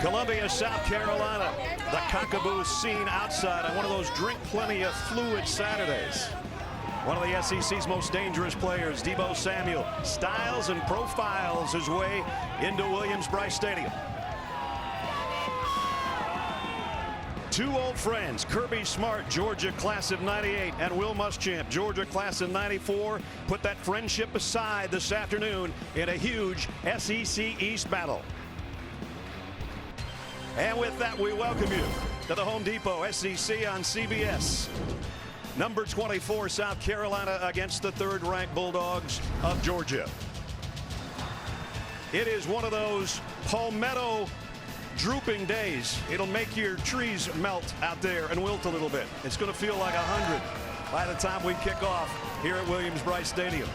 Columbia, South Carolina, the cockaboo scene outside on one of those drink plenty of fluid Saturdays. One of the SEC's most dangerous players, Deebo Samuel, styles and profiles his way into Williams-Brice Stadium. Two old friends, Kirby Smart, Georgia class of '98, and Will Muschamp, Georgia class of '94, put that friendship aside this afternoon in a huge SEC East battle. And with that, we welcome you to the Home Depot SEC on CBS. Number 24, South Carolina against the third-ranked Bulldogs of Georgia. It is one of those palmetto drooping days. It'll make your trees melt out there and wilt a little bit. It's going to feel like 100 by the time we kick off here at Williams-Brice Stadium.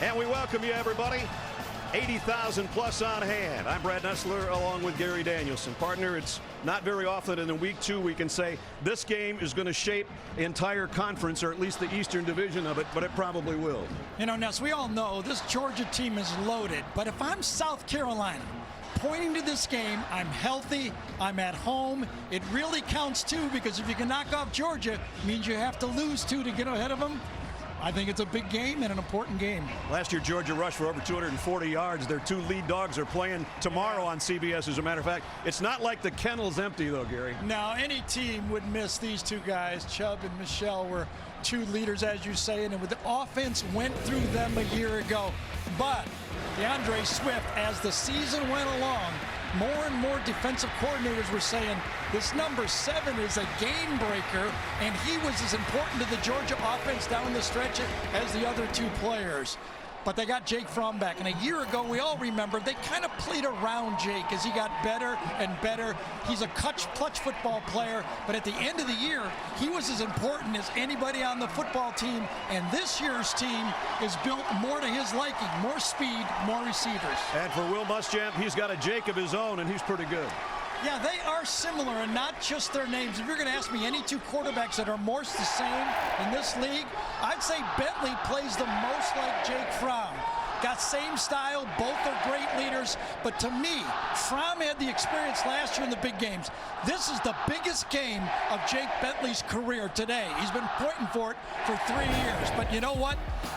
And we welcome you, everybody. 80,000 plus on hand. I'm Brad Nessler along with Gary Danielson. Partner, it's not very often in week 2 we can say this game is going to shape the entire conference, or at least the Eastern Division of it, but it probably will. You know, Ness, we all know this Georgia team is loaded, but if I'm South Carolina, pointing to this game, I'm healthy, I'm at home. It really counts too, because if you can knock off Georgia, it means you have to lose 2 to get ahead of them. I think it's a big game and an important game. Last year, Georgia rushed for over 240 yards. Their 2 lead dogs are playing tomorrow on CBS, as a matter of fact. It's not like the kennel's empty, though, Gary. Now, any team would miss these 2 guys. Chubb and Michelle were 2 leaders, as you say, and the offense went through them a year ago. But DeAndre Swift, as the season went along, more and more defensive coordinators were saying this number 7 is a game breaker, and he was as important to the Georgia offense down the stretch as the other 2 players. But they got Jake Fromm back, and a year ago, we all remember, they kind of played around Jake as he got better and better. He's a clutch football player, but at the end of the year, he was as important as anybody on the football team, and this year's team is built more to his liking, more speed, more receivers. And for Will Muschamp, he's got a Jake of his own, and he's pretty good. Yeah, they are similar, and not just their names. If you're going to ask me any 2 quarterbacks that are most the same in this league, I'd say Bentley plays the most like Jake Fromm. Got same style, both are great leaders, but to me, Fromm had the experience last year in the big games. This is the biggest game of Jake Bentley's career today. He's been pointing for it for 3 years, but you know what?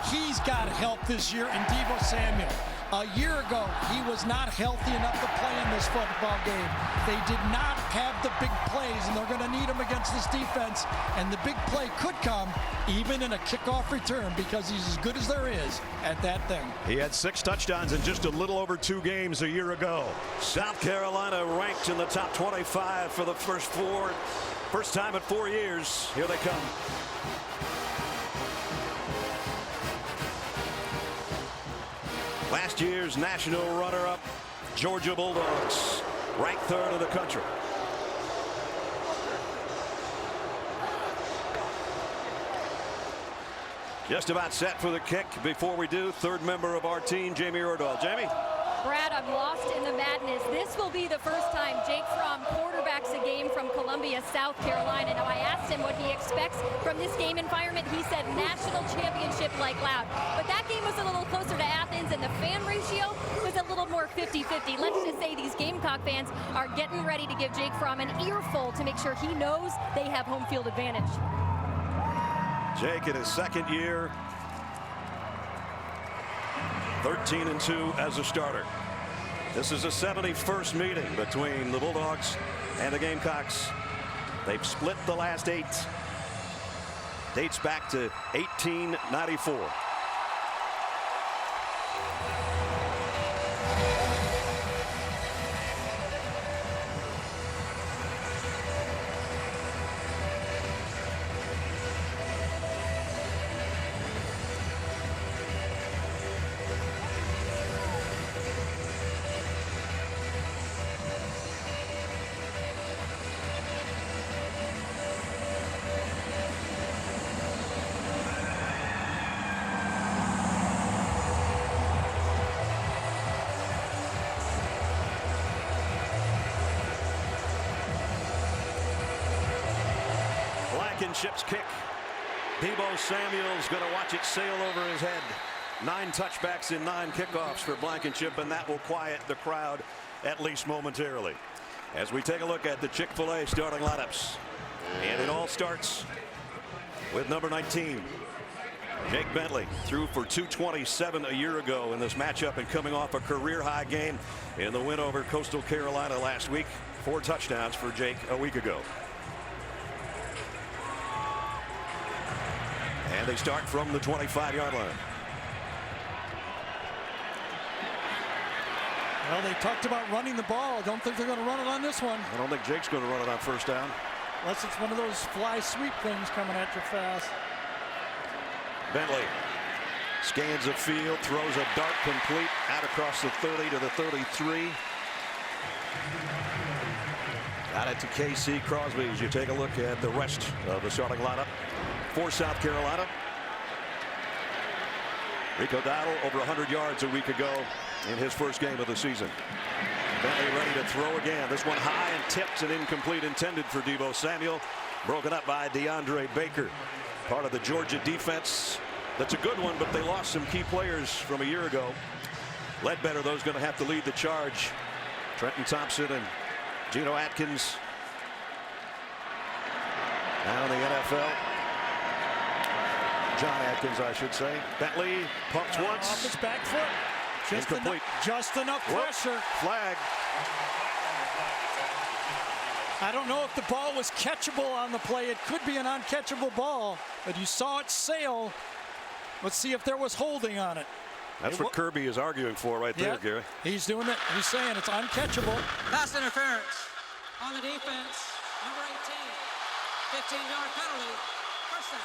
He's got help this year in Deebo Samuel. A year ago, he was not healthy enough to play in this football game. They did not have the big plays, and they're going to need them against this defense. And the big play could come even in a kickoff return, because he's as good as there is at that thing. He had 6 touchdowns in just a little over 2 games a year ago. South Carolina ranked in the top 25 for the first time in 4 years. Here they come. Last year's national runner-up, Georgia Bulldogs, ranked 3rd in the country. Just about set for the kick. Before we do, 3rd member of our team, Jamie Erdahl. Jamie? Brad, I'm lost in the madness. This will be the first time Jake Fromm quarterbacks a game from Columbia, South Carolina. Now, I asked him what he expects from this game environment. He said national championship-like loud. But that game was a little closer to Athens, and the fan ratio was a little more 50-50. Let's just say these Gamecock fans are getting ready to give Jake Fromm an earful to make sure he knows they have home field advantage. Jake in his 2nd year, 13-2 as a starter. This is the 71st meeting between the Bulldogs and the Gamecocks. They've split the last 8. Dates back to 1894. Blankenship's kick. Deebo Samuel's going to watch it sail over his head. 9 touchbacks in 9 kickoffs for Blankenship, and that will quiet the crowd at least momentarily. As we take a look at the Chick-fil-A starting lineups, and it all starts with number 19. Jake Bentley threw for 227 a year ago in this matchup and coming off a career-high game in the win over Coastal Carolina last week. 4 touchdowns for Jake a week ago. And they start from the 25-yard line. Well, they talked about running the ball. I don't think they're going to run it on this one. I don't think Jake's going to run it on first down. Unless it's one of those fly sweep things coming at you fast. Bentley scans the field, throws a dart complete out across the 30 to the 33. Got it to KC Crosby as you take a look at the rest of the starting lineup for South Carolina. Rico Dowdle over 100 yards a week ago in his first game of the season. Bentley ready to throw again. This one high and tipped and incomplete, intended for Deebo Samuel. Broken up by DeAndre Baker. Part of the Georgia defense. That's a good one, but they lost some key players from a year ago. Ledbetter, though, is going to have to lead the charge. Trenton Thompson and Geno Atkins now in the NFL. John Atkins, I should say. Bentley pumps once. Off his back foot. Incomplete. Just enough pressure. Flag. I don't know if the ball was catchable on the play. It could be an uncatchable ball, but you saw it sail. Let's see if there was holding on it. That's what Kirby is arguing for right there, Gary. He's doing it. He's saying it's uncatchable. Pass interference on the defense. Number 18. 15-yard penalty. First down.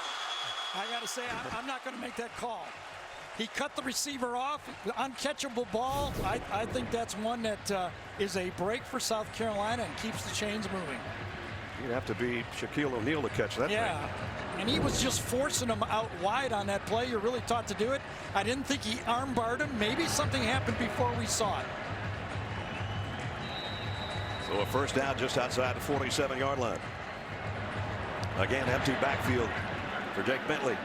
I got to say, I'm not going to make that call. He cut the receiver off. Uncatchable ball. I think that's one that is a break for South Carolina and keeps the chains moving. You'd have to be Shaquille O'Neal to catch that thing. And he was just forcing him out wide on that play. You're really taught to do it. I didn't think he armbarred him. Maybe something happened before we saw it. So a first down just outside the 47-yard line. Again, empty backfield for Jake Bentley.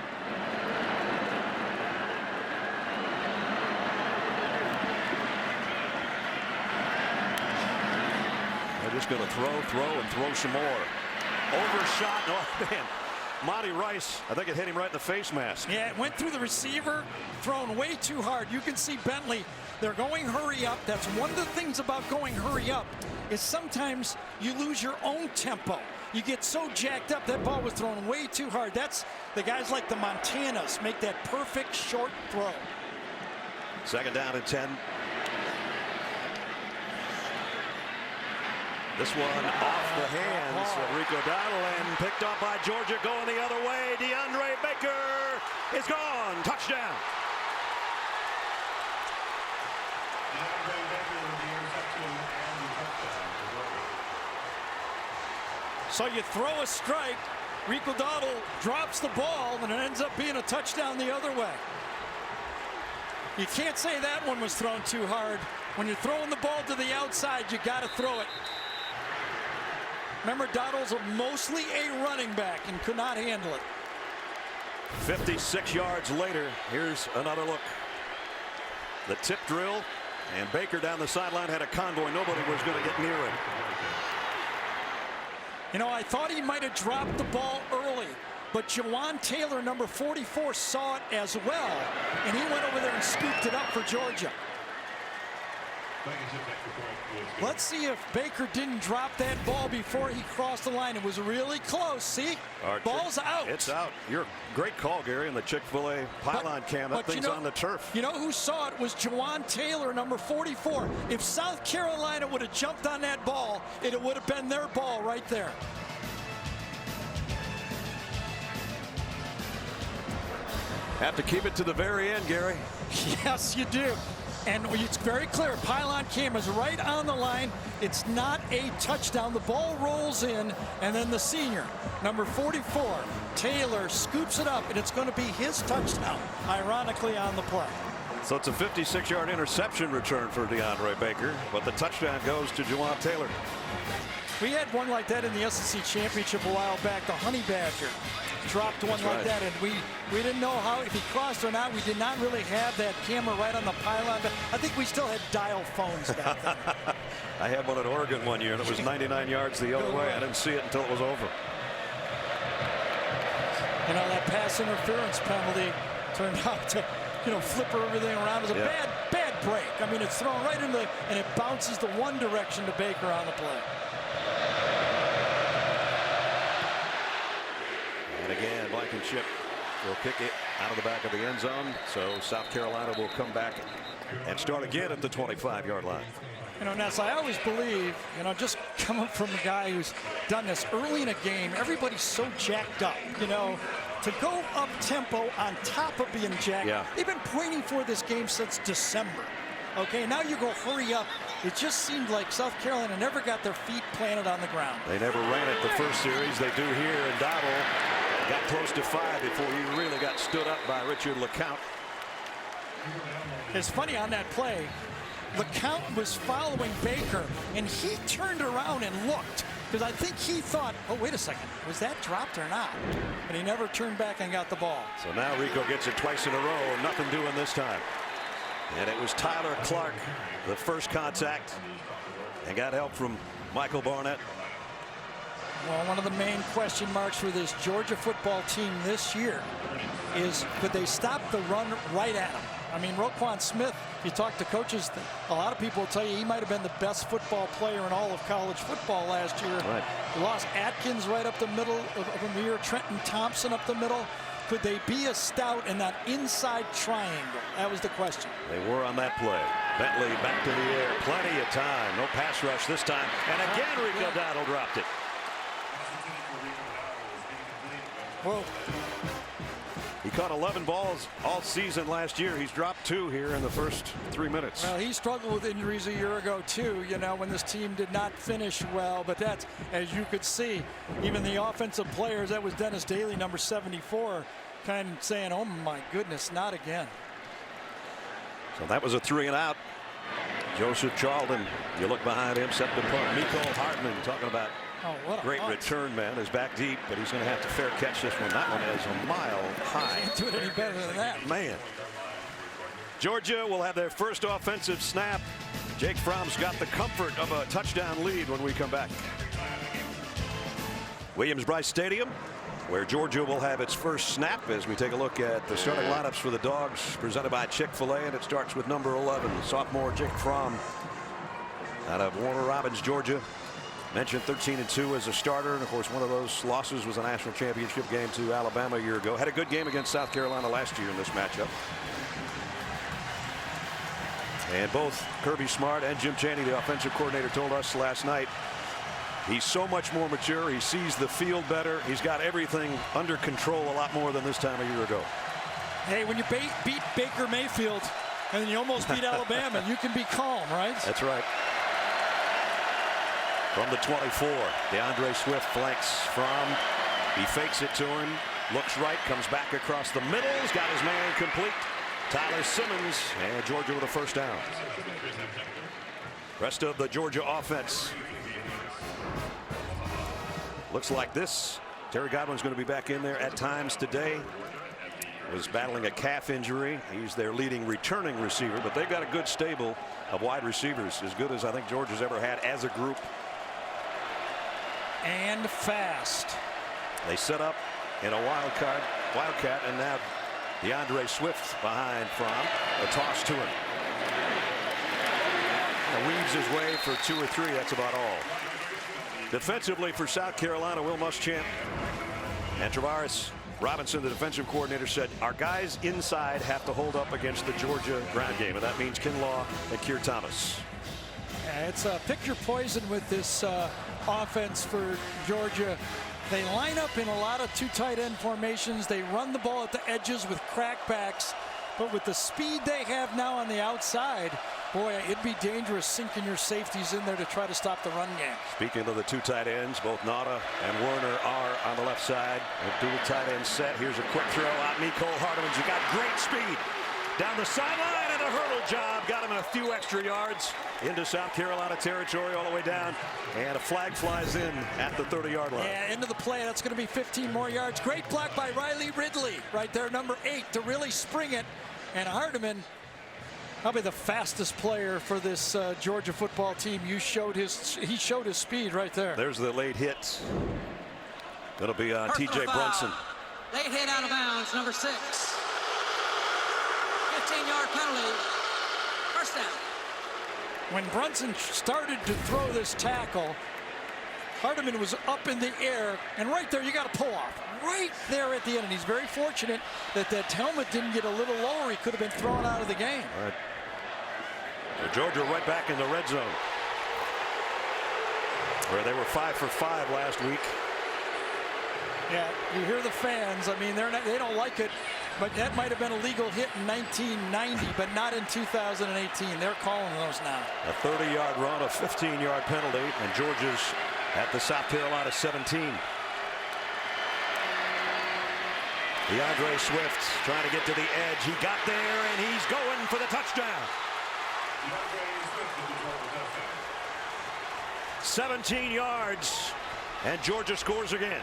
They're just going to throw some more. Overshot. Oh, man. Monty Rice, I think it hit him right in the face mask. Yeah, it went through the receiver, thrown way too hard. You can see Bentley, they're going hurry up. That's one of the things about going hurry up is sometimes you lose your own tempo. You get so jacked up, that ball was thrown way too hard. That's the guys like the Montanas make that perfect short throw. Second down and 10. This one off the hands of Rico Dowdle and picked up by Georgia, going the other way. DeAndre Baker is gone. Touchdown. So you throw a strike, Rico Dowdle drops the ball, and it ends up being a touchdown the other way. You can't say that one was thrown too hard. When you're throwing the ball to the outside, you got to throw it. Remember, Dowdle's mostly a running back and could not handle it. 56 yards later, here's another look. The tip drill, and Baker down the sideline had a convoy. Nobody was going to get near him. You know, I thought he might have dropped the ball early, but Jawan Taylor, number 44, saw it as well, and he went over there and scooped it up for Georgia. Let's see if Baker didn't drop that ball before he crossed the line. It was really close. See? Ball's out. It's out. You're a great call, Gary, in the Chick-fil-A pylon cam. That thing's on the turf. You know who saw it was Jawan Taylor, number 44. If South Carolina would have jumped on that ball, it would have been their ball right there. Have to keep it to the very end, Gary. Yes, you do. And it's very clear. Pylon cam is right on the line. It's not a touchdown. The ball rolls in, and then the senior, number 44, Taylor, scoops it up, and it's going to be his touchdown, ironically, on the play. So it's a 56-yard interception return for DeAndre Baker, but the touchdown goes to Jawan Taylor. We had one like that in the SEC Championship a while back. The Honey Badger dropped one like that, and we didn't know how if he crossed or not. We did not really have that camera right on the pylon, but I think we still had dial phones back then. I had one at Oregon one year, and it was 99 yards the other way. I didn't see it until it was over. You know, that pass interference penalty turned out to, flipper everything around. It was a bad break. I mean, it's thrown right into and it bounces the one direction to Baker on the play. And again, Blankenship will kick it out of the back of the end zone. So South Carolina will come back and start again at the 25-yard line. Ness, I always believe, just coming from a guy who's done this early in a game, everybody's so jacked up, to go up tempo on top of being jacked. Yeah. They've been pointing for this game since December. Okay, now you go hurry up. It just seemed like South Carolina never got their feet planted on the ground. They never ran it the first series. They do here, and Dowdle got close to 5 before he really got stood up by Richard LeCount. It's funny on that play, LeCount was following Baker, and he turned around and looked, because I think he thought, oh, wait a second, was that dropped or not? And he never turned back and got the ball. So now Rico gets it twice in a row, nothing doing this time. And it was Tyler Clark, the first contact, and got help from Michael Barnett. Well, one of the main question marks for this Georgia football team this year is, could they stop the run right at them? I mean, Roquan Smith, if you talk to coaches, a lot of people will tell you he might have been the best football player in all of college football last year. Right. You lost Atkins right up the middle of the year, Trenton Thompson up the middle. Could they be as stout in that inside triangle? That was the question. They were on that play. Bentley back to the air. Plenty of time. No pass rush this time. And again, Rico Dowdle dropped it. Whoa. He caught 11 balls all season last year. He's dropped 2 here in the first 3 minutes. Well, he struggled with injuries a year ago, too, when this team did not finish well. But that's, as you could see, even the offensive players, that was Dennis Daly, number 74, kind of saying, oh, my goodness, not again. So that was a 3 and out. Joseph Charlton, you look behind him, set the punt. Miko Hartman talking about what a great punt. return man is back deep, but he's going to have to fair catch this one. That one is a mile high. Can't do it any better than that. Man. Georgia will have their first offensive snap. Jake Fromm's got the comfort of a touchdown lead when we come back. Williams-Brice Stadium, where Georgia will have its first snap as we take a look at the starting lineups for the Dogs, presented by Chick-fil-A, and it starts with number 11, sophomore Jake Fromm out of Warner Robins, Georgia. Mentioned 13-2 as a starter, and of course one of those losses was a national championship game to Alabama a year ago. Had a good game against South Carolina last year in this matchup. And both Kirby Smart and Jim Chaney, the offensive coordinator, told us last night he's so much more mature. He sees the field better. He's got everything under control a lot more than this time a year ago. Hey, when you beat Baker Mayfield and then you almost beat Alabama, you can be calm, right? That's right. From the 24, DeAndre Swift flanks Fromm. He fakes it to him, looks right, comes back across the middle. He's got his man complete. Tyler Simmons, and Georgia with a first down. Rest of the Georgia offense looks like this. Terry Godwin's going to be back in there at times today. Was battling a calf injury. He's their leading returning receiver, but they've got a good stable of wide receivers, as good as I think Georgia's ever had as a group. And fast. They set up in a wildcat, and now DeAndre Swift behind Fromm. A toss to him. And weaves his way for 2 or 3. That's about all. Defensively for South Carolina, Will Muschamp and Travaris Robinson, the defensive coordinator, said our guys inside have to hold up against the Georgia ground game, and that means Kinlaw and Keir Thomas. It's pick your poison with this offense for Georgia. They line up in a lot of 2 tight end formations. They run the ball at the edges with crackbacks, but with the speed they have now on the outside, boy, it'd be dangerous sinking your safeties in there to try to stop the run game. Speaking of the 2 tight ends, both Nauta and Werner are on the left side. A dual tight end set. Here's a quick throw out. Miko Hartman. You got great speed down the sideline, and hurdle job got him a few extra yards into South Carolina territory all the way down, and a flag flies in at the 30-yard line. Yeah, into the play. That's going to be 15 more yards. Great block by Riley Ridley right there, number 8, to really spring it. And Hardiman, probably the fastest player for this Georgia football team. He showed his speed right there. There's the late hit. It'll be T.J. Brunson. Late hit out of bounds, number 6. 15-yard penalty. First down. When Brunson started to throw this tackle, Hardiman was up in the air, and right there you got to pull off. Right there at the end, and he's very fortunate that that helmet didn't get a little lower. He could have been thrown out of the game. All right. So Georgia right back in the red zone, where they were 5 for 5 last week. Yeah, you hear the fans. I mean, they don't like it, but that might have been a legal hit in 1990, but not in 2018. They're calling those now. A 30-yard run, a 15-yard penalty, and Georgia's at the South Carolina 17. DeAndre Swift trying to get to the edge. He got there, and he's going for the touchdown. 17 yards, and Georgia scores again.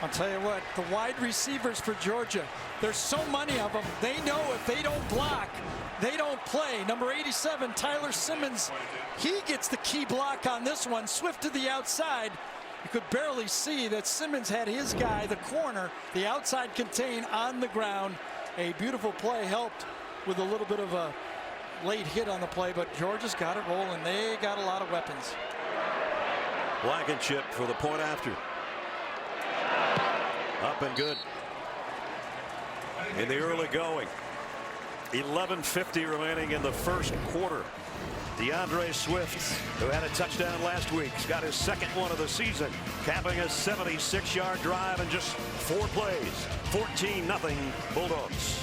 I'll tell you what, the wide receivers for Georgia, there's so many of them. They know if they don't block, they don't play. Number 87, Tyler Simmons, he gets the key block on this one. Swift to the outside. You could barely see that Simmons had his guy, the corner, the outside contain on the ground. A beautiful play helped with a little bit of a late hit on the play, but Georgia's got it rolling. They got a lot of weapons. Blankenship for the point after. Up and good. In the early going. 11:50 remaining in the first quarter. DeAndre Swift, who had a touchdown last week, has got his second one of the season, capping a 76-yard drive in just 4 plays. 14-0 Bulldogs.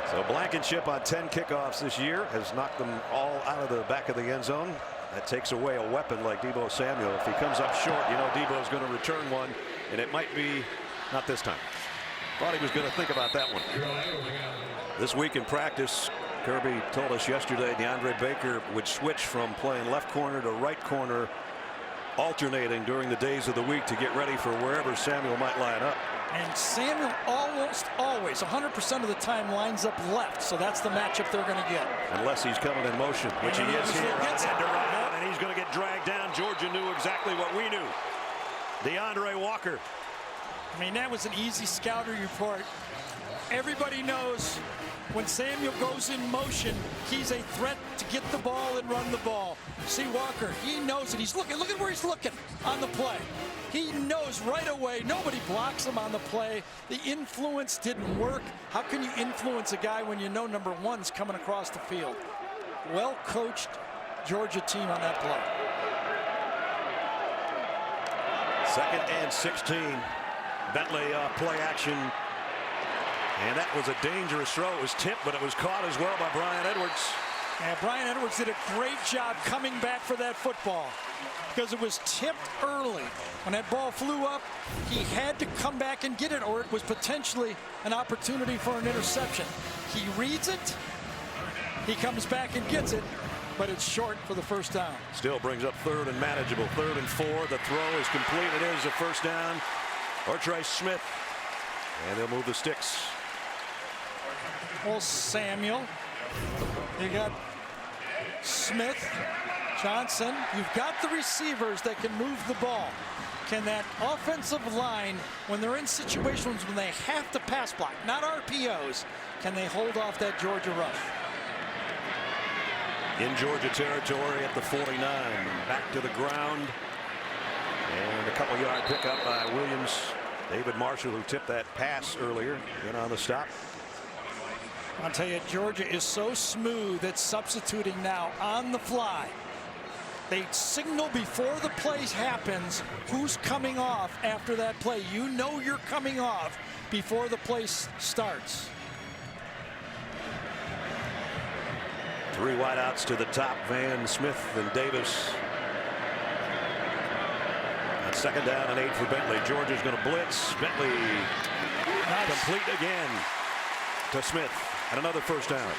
So Blankenship on 10 kickoffs this year has knocked them all out of the back of the end zone. That takes away a weapon like Deebo Samuel. If he comes up short, you know Deebo's going to return one, and it might be not this time. Thought he was going to think about that one. This week in practice, Kirby told us yesterday DeAndre Baker would switch from playing left corner to right corner, alternating during the days of the week to get ready for wherever Samuel might line up. And Samuel almost always, 100% of the time, lines up left. So that's the matchup they're going to get. Unless he's coming in motion, which he is here. And he's going to get dragged down. Georgia knew exactly what we knew. DeAndre Walker. I mean, that was an easy scouting report. Everybody knows when Samuel goes in motion, he's a threat to get the ball and run the ball. See Walker, he knows it. He's looking. Look at where he's looking on the play. He knows right away. Nobody blocks him on the play. The influence didn't work. How can you influence a guy when you know number 1's coming across the field? Well coached Georgia team on that play. 2nd and 16. Bentley play action. And that was a dangerous throw. It was tipped, but it was caught as well by Brian Edwards. And Brian Edwards did a great job coming back for that football because it was tipped early. When that ball flew up, he had to come back and get it, or it was potentially an opportunity for an interception. He reads it, he comes back and gets it, but it's short for the first down. Still brings up 3rd and manageable. 3rd and 4. The throw is complete. It is a first down. Ortre Smith. And they'll move the sticks. Well, Samuel, you got Smith, Johnson. You've got the receivers that can move the ball. Can that offensive line, when they're in situations when they have to pass block, not RPOs, can they hold off that Georgia rush? In Georgia territory at the 49. Back to the ground. And a couple yard pickup by Williams. David Marshall, who tipped that pass earlier, in on the stop. I'll tell you, Georgia is so smooth at substituting now on the fly. They signal before the play happens who's coming off after that play. You know you're coming off before the play starts. 3 wideouts to the top. Van, Smith, and Davis. On 2nd down and 8 for Bentley. Georgia's going to blitz. Bentley complete again. to Smith, and another first down.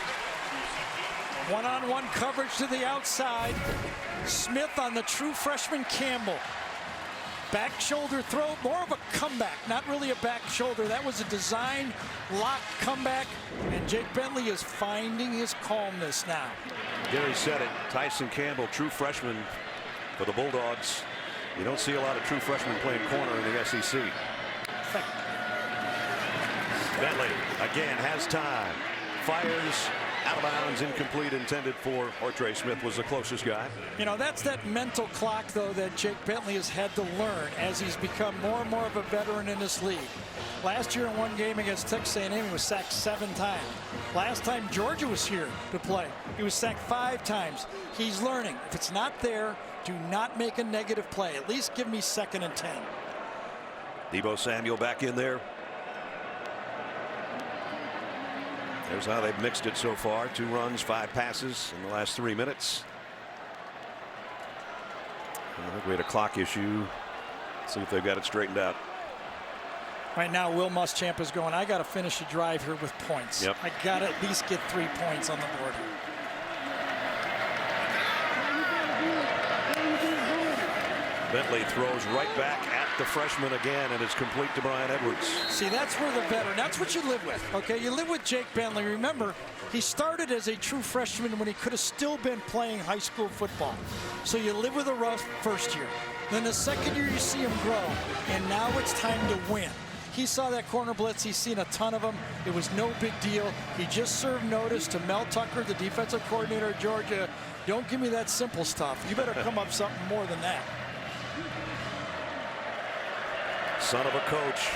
One-on-one coverage to the outside. Smith on the true freshman Campbell. Back shoulder throw, more of a comeback, not really a back shoulder. That was a design lock comeback, and Jake Bentley is finding his calmness now. Gary said it. Tyson Campbell, true freshman for the Bulldogs. You don't see a lot of true freshmen playing corner in the SEC. Bentley again has time. Fires out of bounds, incomplete, intended for Ortre Smith was the closest guy. You know, that's that mental clock, though, that Jake Bentley has had to learn as he's become more and more of a veteran in this league. Last year in one game against Texas A&M, he was sacked 7 times. Last time Georgia was here to play, he was sacked 5 times. He's learning. If it's not there, do not make a negative play. At least give me 2nd and 10. Deebo Samuel back in there. There's how they've mixed it so far. 2 runs, 5 passes in the last 3 minutes. I think we had a clock issue. Let's see if they've got it straightened out. Right now, Will Muschamp is going, I got to finish the drive here with points. Yep. I got to at least get 3 points on the board here. Bentley throws right back at the freshman again, and it's complete to Brian Edwards. See, that's where the veteran, that's what you live with. Okay, you live with Jake Bentley. Remember, he started as a true freshman when he could have still been playing high school football. So you live with a rough first year. Then the second year you see him grow, and now it's time to win. He saw that corner blitz. He's seen a ton of them. It was no big deal. He just served notice to Mel Tucker, the defensive coordinator of Georgia. Don't give me that simple stuff. You better come up something more than that. Son of a coach.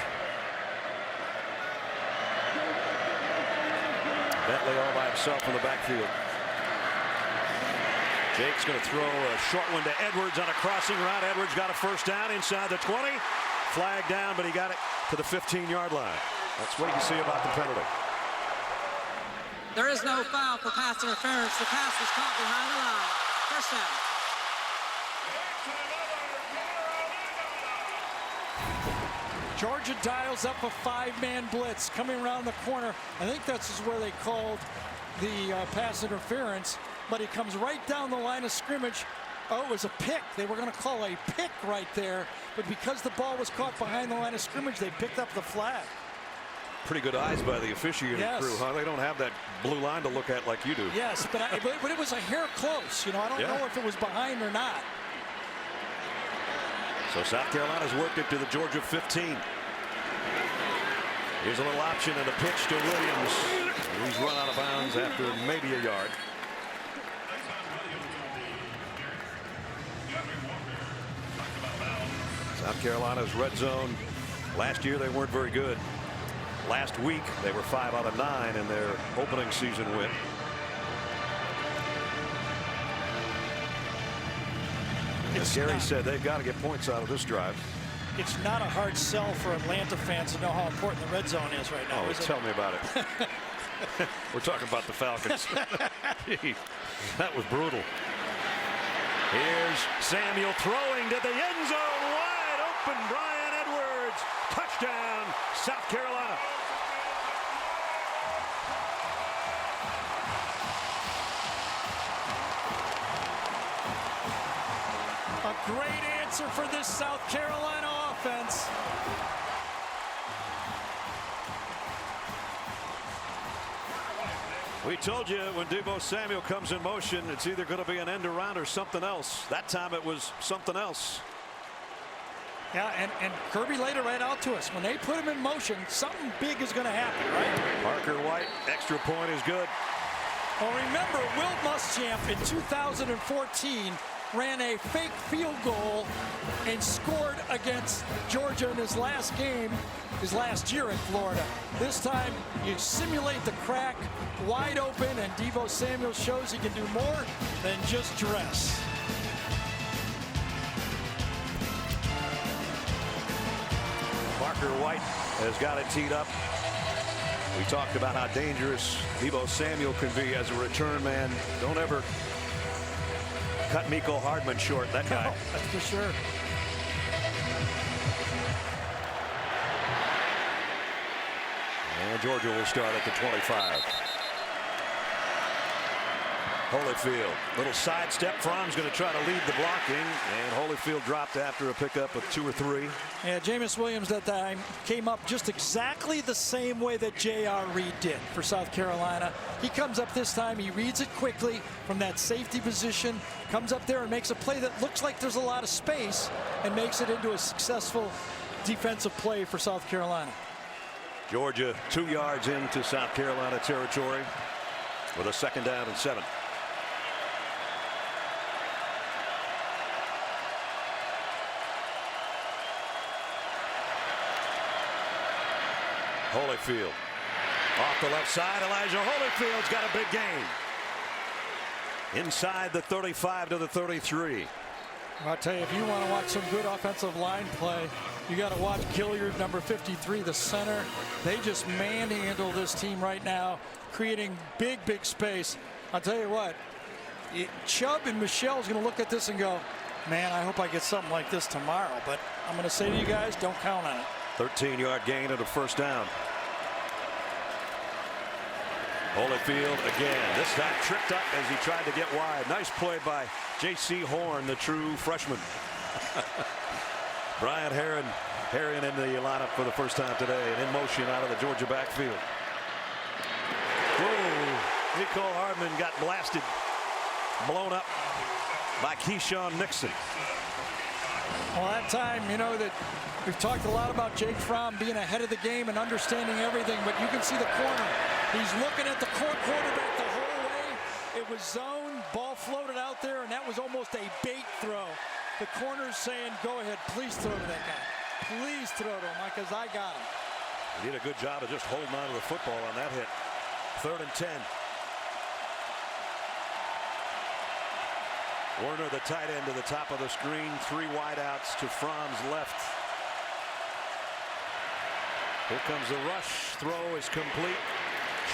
Bentley all by himself in the backfield. Jake's going to throw a short one to Edwards on a crossing route. Edwards got a first down inside the 20. Flag down, but he got it to the 15-yard line. That's what you see about the penalty. There is no foul for pass interference. The pass was caught behind the line. First down. Georgia dials up a 5-man blitz coming around the corner. I think that's where they called the pass interference, but he comes right down the line of scrimmage. Oh, it was a pick. They were going to call a pick right there, but because the ball was caught behind the line of scrimmage, they picked up the flag. Pretty good eyes by the officiating crew, huh? They don't have that blue line to look at like you do. Yes, but it was a hair close. You know, I don't know if it was behind or not. So South Carolina's worked it to the Georgia 15. Here's a little option and a pitch to Williams. He's run out of bounds after maybe a yard. South Carolina's red zone. Last year they weren't very good. Last week they were 5 out of 9 in their opening season win. As Gary said, they've got to get points out of this drive. It's not a hard sell for Atlanta fans to know how important the red zone is right now. Oh, tell me about it. We're talking about the Falcons. That was brutal. Here's Samuel throwing to the end zone. Wide open. Brian Edwards. Touchdown, South Carolina. A great answer for this South Carolina offense. We told you when Deebo Samuel comes in motion, it's either going to be an end around or something else. That time it was something else. Yeah, and Kirby laid it right out to us. When they put him in motion, something big is going to happen, right? Parker White, extra point is good. Well, remember, Will Muschamp in 2014 ran a fake field goal and scored against Georgia in his last game, his last year in Florida. This time, you simulate the crack, wide open, and Deebo Samuel shows he can do more than just dress. Parker White has got it teed up. We talked about how dangerous Deebo Samuel can be as a return man. Don't ever cut Miko Hardman short, that guy. No, that's for sure. And Georgia will start at the 25. Holyfield, little sidestep. Fromm's going to try to lead the blocking, and Holyfield dropped after a pickup of 2 or 3. Yeah, Jameis Williams that time came up just exactly the same way that J.R. Reed did for South Carolina. He comes up this time, he reads it quickly from that safety position, comes up there and makes a play that looks like there's a lot of space and makes it into a successful defensive play for South Carolina. Georgia 2 yards into South Carolina territory with a 2nd down and 7. Holyfield off the left side. Elijah Holyfield's got a big gain inside the 35 to the 33. I'll tell you, if you want to watch some good offensive line play, you got to watch Gilliard, number 53, the center. They just manhandle this team right now, creating big space. I'll tell you what, Chubb and Michelle's going to look at this and go, man, I hope I get something like this tomorrow. But I'm going to say to you guys, don't count on it. 13-yard gain and a 1st down. Holyfield again, this time tripped up as he tried to get wide. Nice play by J.C. Horn, the true freshman. Brian Herring in the lineup for the first time today and in motion out of the Georgia backfield. Whoa, Nicole Hardman got blasted, blown up by Keyshawn Nixon. Well, that time, you know, that we've talked a lot about Jake Fromm being ahead of the game and understanding everything, but you can see the corner. He's looking at the quarterback the whole way. It was zone, ball floated out there, and that was almost a bait throw. The corner's saying, go ahead, please throw to that guy. Please throw to him, because I got him. He did a good job of just holding on to the football on that hit. 3rd and 10. Warner, the tight end, to the top of the screen. 3 wideouts to Fromm's left. Here comes the rush. Throw is complete.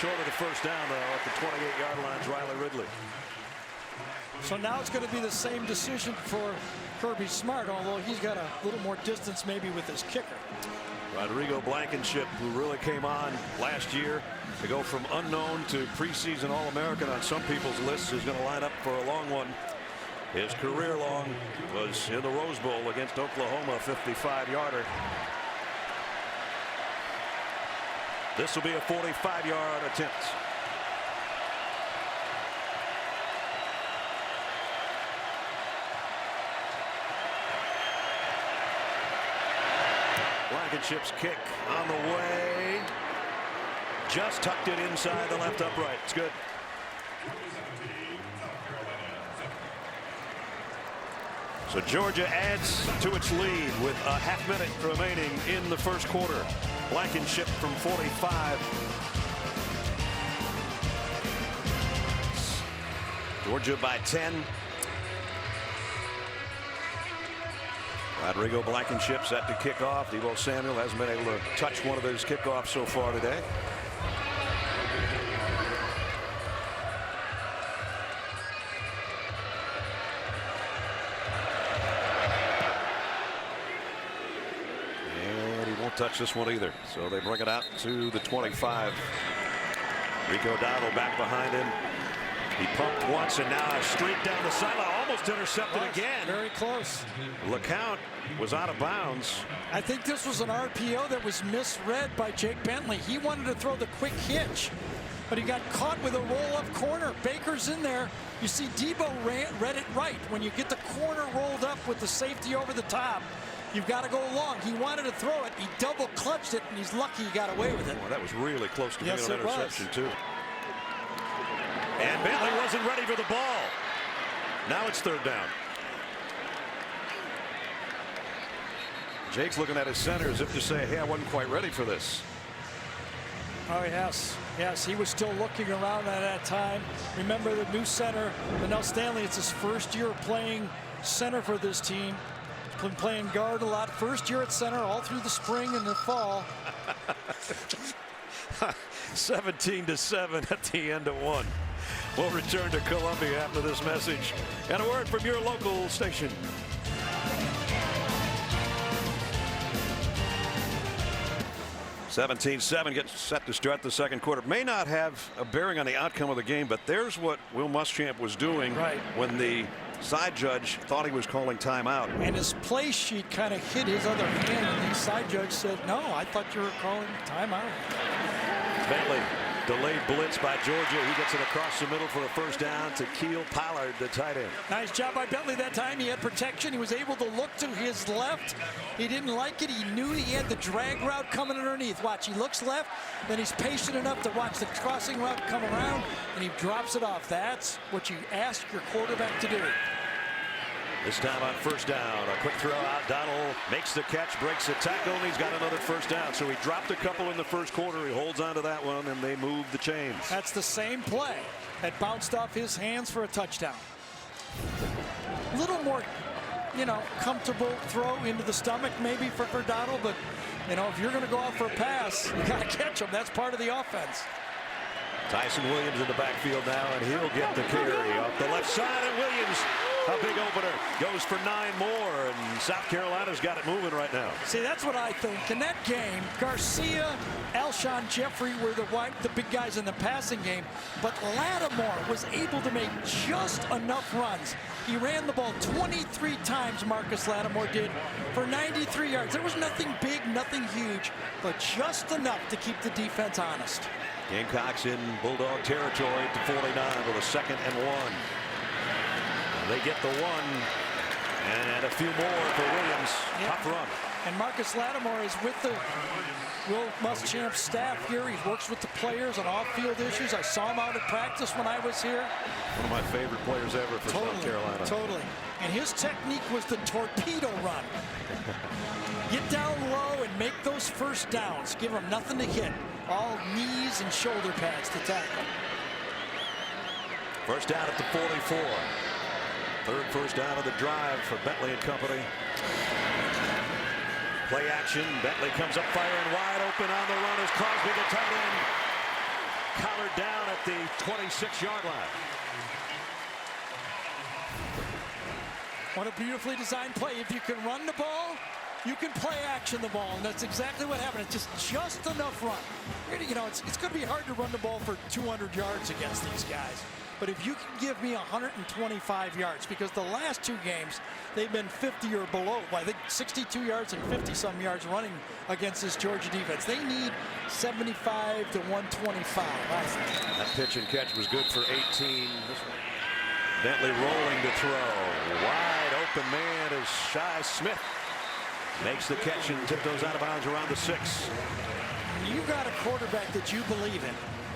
Short of the 1st down, though, at the 28-yard line. Riley Ridley. So now it's going to be the same decision for Kirby Smart, although he's got a little more distance maybe with his kicker. Rodrigo Blankenship, who really came on last year to go from unknown to preseason All-American on some people's lists, is going to line up for a long one. His career long was in the Rose Bowl against Oklahoma, 55-yarder. This will be a 45-yard attempt. Blankenship's kick on the way. Just tucked it inside the left upright. It's good. So Georgia adds to its lead with a half-minute remaining in the 1st quarter. Blankenship from 45. Georgia by 10. Rodrigo Blankenship set to kick off. Deebo Samuel hasn't been able to touch one of those kickoffs so far today. Touch this one either, so they bring it out to the 25. Rico Dowdle back behind him. He pumped once and now a streak down the sideline, almost intercepted again. Very close. LeCount was out of bounds. I think this was an RPO that was misread by Jake Bentley. He wanted to throw the quick hitch, but he got caught with a roll-up corner. Baker's in there. You see Deebo read it right. When you get the corner rolled up with the safety over the top, you've got to go long. He wanted to throw it. He double clutched it, and he's lucky he got away with it. Well, that was really close to being an interception, too. And Bentley wasn't ready for the ball. Now it's 3rd down. Jake's looking at his center as if to say, hey, I wasn't quite ready for this. Oh, yes. Yes, he was still looking around at that time. Remember the new center, Linnell Stanley, it's his 1st year playing center for this team. Been playing guard a lot. 1st year at center all through the spring and the fall. 17-7 at the end of 1. We'll return to Columbia after this message and a word from your local station. 17-7 gets set to start the second quarter. May not have a bearing on the outcome of the game, but there's what Will Muschamp was doing when the side judge thought he was calling timeout. And his play sheet kind of hit his other hand, and the side judge said, no, I thought you were calling timeout. Bentley, delayed blitz by Georgia. He gets it across the middle for a first down to Keel Pollard, the tight end. Nice job by Bentley that time. He had protection. He was able to look to his left. He didn't like it. He knew he had the drag route coming underneath. Watch, he looks left, then he's patient enough to watch the crossing route come around, and he drops it off. That's what you ask your quarterback to do. This time on first down, a quick throw out. Donald makes the catch, breaks the tackle, and he's got another first down. So he dropped a couple in the first quarter. He holds on to that one, and they move the chains. That's the same play that bounced off his hands for a touchdown. A little more, comfortable throw into the stomach maybe for Donald, but, if you're going to go out for a pass, you got to catch him. That's part of the offense. Tyson Williams in the backfield now, and he'll get the carry off the left side, and Williams, a big opener, goes for 9 more, and South Carolina's got it moving right now. See, that's what I think. In that game, Garcia, Alshon Jeffrey were the big guys in the passing game, but Lattimore was able to make just enough runs. He ran the ball 23 times, Marcus Lattimore did, for 93 yards. There was nothing big, nothing huge, but just enough to keep the defense honest. Gamecocks in Bulldog territory to 49 with a 2nd and 1. They get the 1 and a few more for Williams. Tough run. And Marcus Lattimore is with the Will Muschamp staff here. He works with the players on off-field issues. I saw him out at practice when I was here. One of my favorite players ever for South Carolina. Totally. And his technique was the torpedo run. Get down low and make those first downs. Give him nothing to hit. All knees and shoulder pads to tackle. First down at the 44. Third first down of the drive for Bentley and company. Play action. Bentley comes up firing wide open on the run as Crosby, the tight end, collared down at the 26-yard line. What a beautifully designed play. If you can run the ball, you can play action the ball, and that's exactly what happened. It's just enough run. It's going to be hard to run the ball for 200 yards against these guys. But if you can give me 125 yards, because the last 2 games, they've been 50 or below. I think 62 yards and 50-some yards running against this Georgia defense. They need 75 to 125, I think. That pitch and catch was good for 18. Bentley rolling to throw. Wide open man is Shi Smith. Makes the catch and tiptoes out of bounds around the 6. You got a quarterback that you believe in,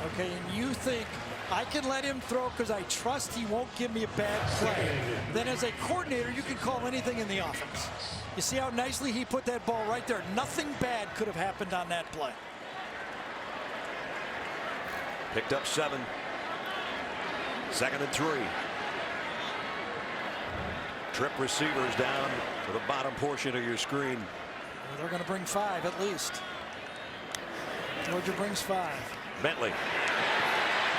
okay, and you think, I can let him throw because I trust he won't give me a bad play. Then as a coordinator, you can call anything in the offense. You see how nicely he put that ball right there. Nothing bad could have happened on that play. Picked up 7. 2nd and 3. Trip receivers down to the bottom portion of your screen. Well, they're going to bring 5 at least. Georgia brings 5. Bentley.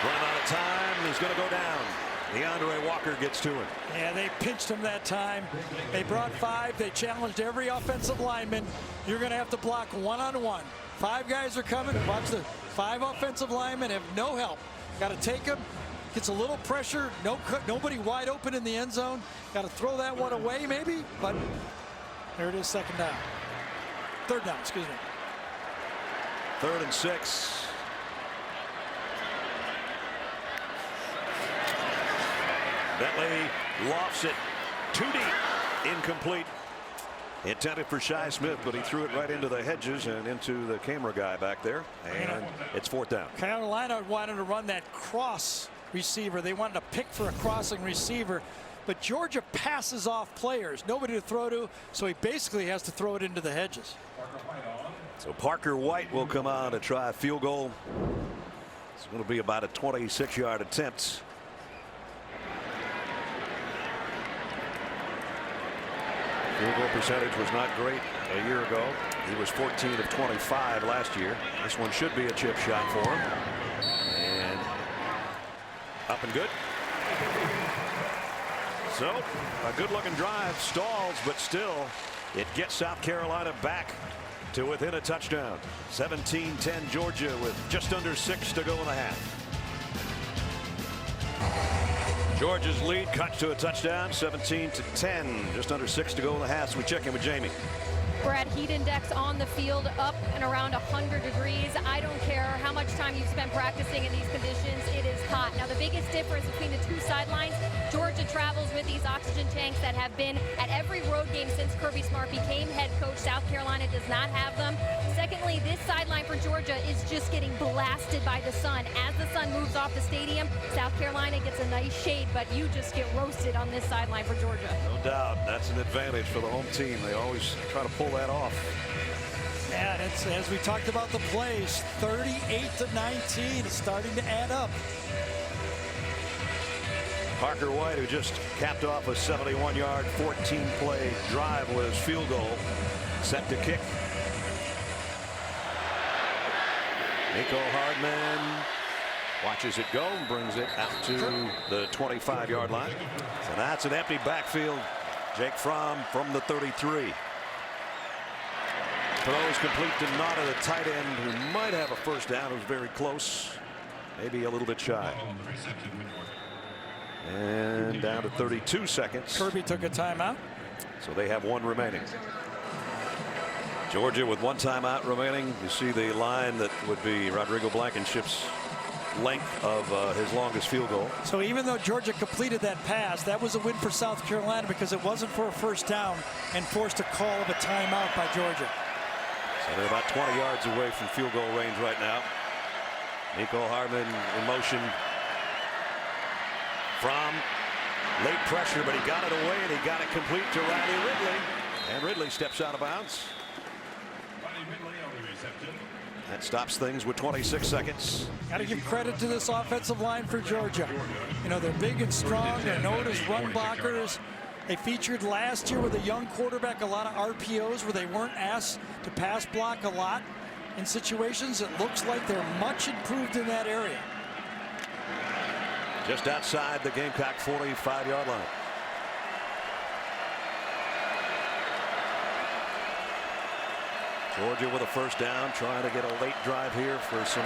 Run out of time. He's going to go down. DeAndre Walker gets to it. Yeah, they pinched him that time. They brought 5. They challenged every offensive lineman. You're going to have to block one-on-one. 5 guys are coming. Watch the 5 offensive linemen have no help. Got to take him. Gets a little pressure. Nobody wide open in the end zone. Got to throw that one away maybe. But there it is, 2nd down. 3rd down, excuse me. 3rd and 6. Bentley lofts it too deep. Incomplete. Intended for Shi Smith, but he threw it right into the hedges and into the camera guy back there. And it's 4th down. Carolina wanted to run that cross receiver. They wanted to pick for a crossing receiver. But Georgia passes off players. Nobody to throw to, so he basically has to throw it into the hedges. So Parker White will come on to try a field goal. It's going to be about a 26-yard attempt. Field goal percentage was not great a year ago. He was 14 of 25 last year. This one should be a chip shot for him. And up and good. So a good looking drive stalls, but still it gets South Carolina back to within a touchdown. 17-10 Georgia with just under 6 to go in the half. Georgia's lead cuts to a touchdown, 17-10, just under 6 to go in the half. So we check in with Jamie. Brad, heat index on the field up and around 100 degrees. I don't care how much time you've spent practicing in these conditions, it is hot. Now the biggest difference between the two sidelines, Georgia travels with these oxygen tanks that have been at every road game since Kirby Smart became head coach. South Carolina does not have them. Secondly, this sideline for Georgia is just getting blasted by the sun. As the sun moves off the stadium, South Carolina gets a nice shade, but you just get roasted on this sideline for Georgia. No doubt, that's an advantage for the home team. They always try to pull that off. Yeah, it's, as we talked about the plays, 38-19 is starting to add up. Parker White, who just capped off a 71-yard 14-play drive with his field goal, set to kick. Nico Hardman watches it go and brings it out to the 25-yard line. So that's an empty backfield. Jake Fromm from the 33. Throws complete to Nada, the tight end, who might have a first down. It was very close, maybe a little bit shy. And down to 32 seconds. Kirby took a timeout. So they have one remaining. Georgia with one timeout remaining. You see the line that would be Rodrigo Blankenship's length of his longest field goal. So even though Georgia completed that pass, that was a win for South Carolina because it wasn't for a first down and forced a call of a timeout by Georgia. So they're about 20 yards away from field goal range right now. Nico Hardman in motion. Fromm, late pressure, but he got it away and he got it complete to Riley Ridley. And Ridley steps out of bounds. That stops things with 26 seconds. Got to give credit to this offensive line for Georgia. You know, they're big and strong. They're known as run blockers. They featured last year with a young quarterback a lot of RPOs where they weren't asked to pass block a lot in situations. It looks like they're much improved in that area. Just outside the Gamecock 45-yard line. Georgia with a first down, trying to get a late drive here for some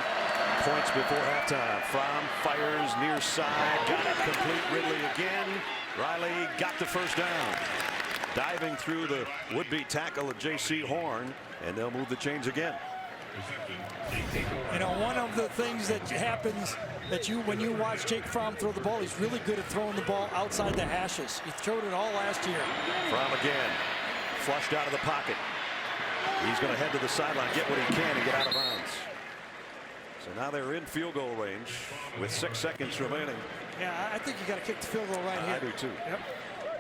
points before halftime. Fromm fires near side, got it complete. Ridley again. Riley got the first down. Diving through the would-be tackle of J.C. Horn, and they'll move the chains again. You know, one of the things that happens that when you watch Jake Fromm throw the ball, he's really good at throwing the ball outside the hashes. He threw it all last year. Fromm again, flushed out of the pocket. He's going to head to the sideline, get what he can, and get out of bounds. So now they're in field goal range with 6 seconds remaining. Yeah, I think you got to kick the field goal right here. I do too. Yep.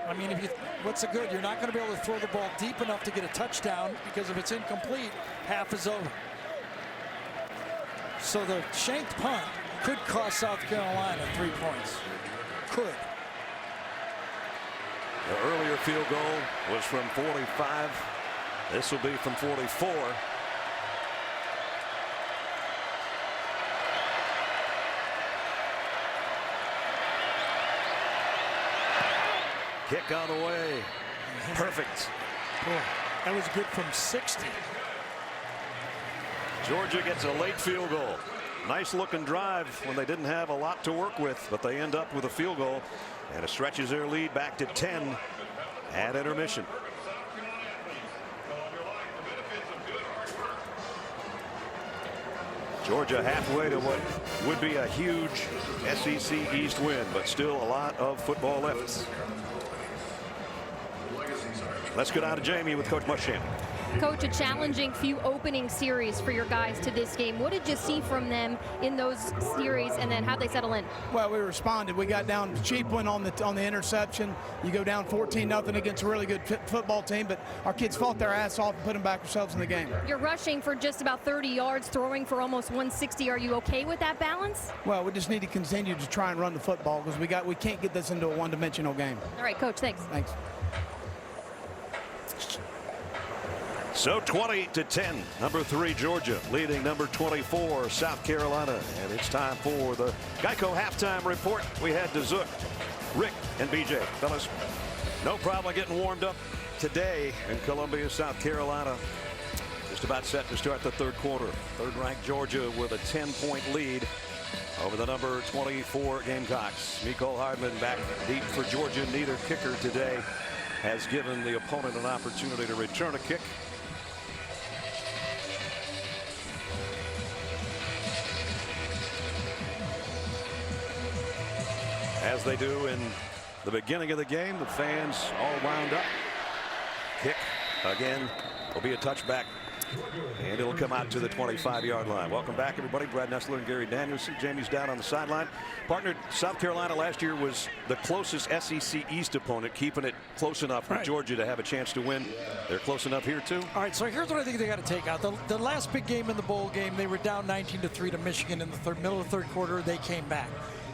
I mean, what's the good? You're not going to be able to throw the ball deep enough to get a touchdown because if it's incomplete, half is over. So the shanked punt could cost South Carolina 3 points. Could. The earlier field goal was from 45. This will be from 44. Kick on the way. Perfect. Boy, that was good from 60. Georgia gets a late field goal. Nice looking drive when they didn't have a lot to work with, but they end up with a field goal, and it stretches their lead back to 10 at intermission. Georgia halfway to what would be a huge SEC East win, but still a lot of football left. Let's go down to Jamie with Coach Muschamp. Coach, a challenging few opening series for your guys to this game. What did you see from them in those series, and then how'd they settle in? Well, we responded. We got down cheap one on the interception. You go down 14-0 against a really good football team, but our kids fought their ass off and put them back themselves in the game. You're rushing for just about 30 yards, throwing for almost 160. Are you okay with that balance? Well, we just need to continue to try and run the football because we can't get this into a one-dimensional game. All right, Coach, thanks. Thanks. So 20-10, number 3 Georgia leading number 24 South Carolina, and it's time for the Geico halftime report. We head to Zook, Rick, and BJ. Fellas, no problem getting warmed up today in Columbia, South Carolina. Just just about set to start the third quarter. Third-ranked Georgia with a 10-point lead over the number 24 Gamecocks. Mecole Hardman back deep for Georgia. Neither kicker today has given the opponent an opportunity to return a kick. As they do in the beginning of the game, the fans all wound up. Kick again will be a touchback, and it'll come out to the 25-yard line. Welcome back, everybody. Brad Nessler and Gary Danielson. Jamie's down on the sideline. Partner, South Carolina last year was the closest SEC East opponent, keeping it close enough for Georgia to have a chance to win. They're close enough here, too. All right, so here's what I think they got to take out. The last big game in the bowl game, they were down 19-3 to Michigan in the middle of the third quarter. They came back.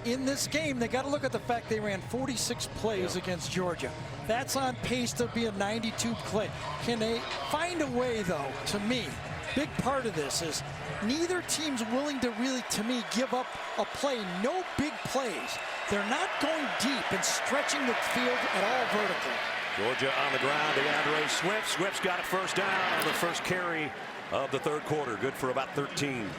In this game, they got to look at the fact they ran 46 plays against Georgia. That's on pace to be a 92 play. Can they find a way, though? To me, big part of this is neither team's willing to really, to me, give up a play. No big plays. They're not going deep and stretching the field at all vertically. Georgia on the ground. DeAndre Swift. Swift's got a first down on the first carry of the third quarter. Good for about 13.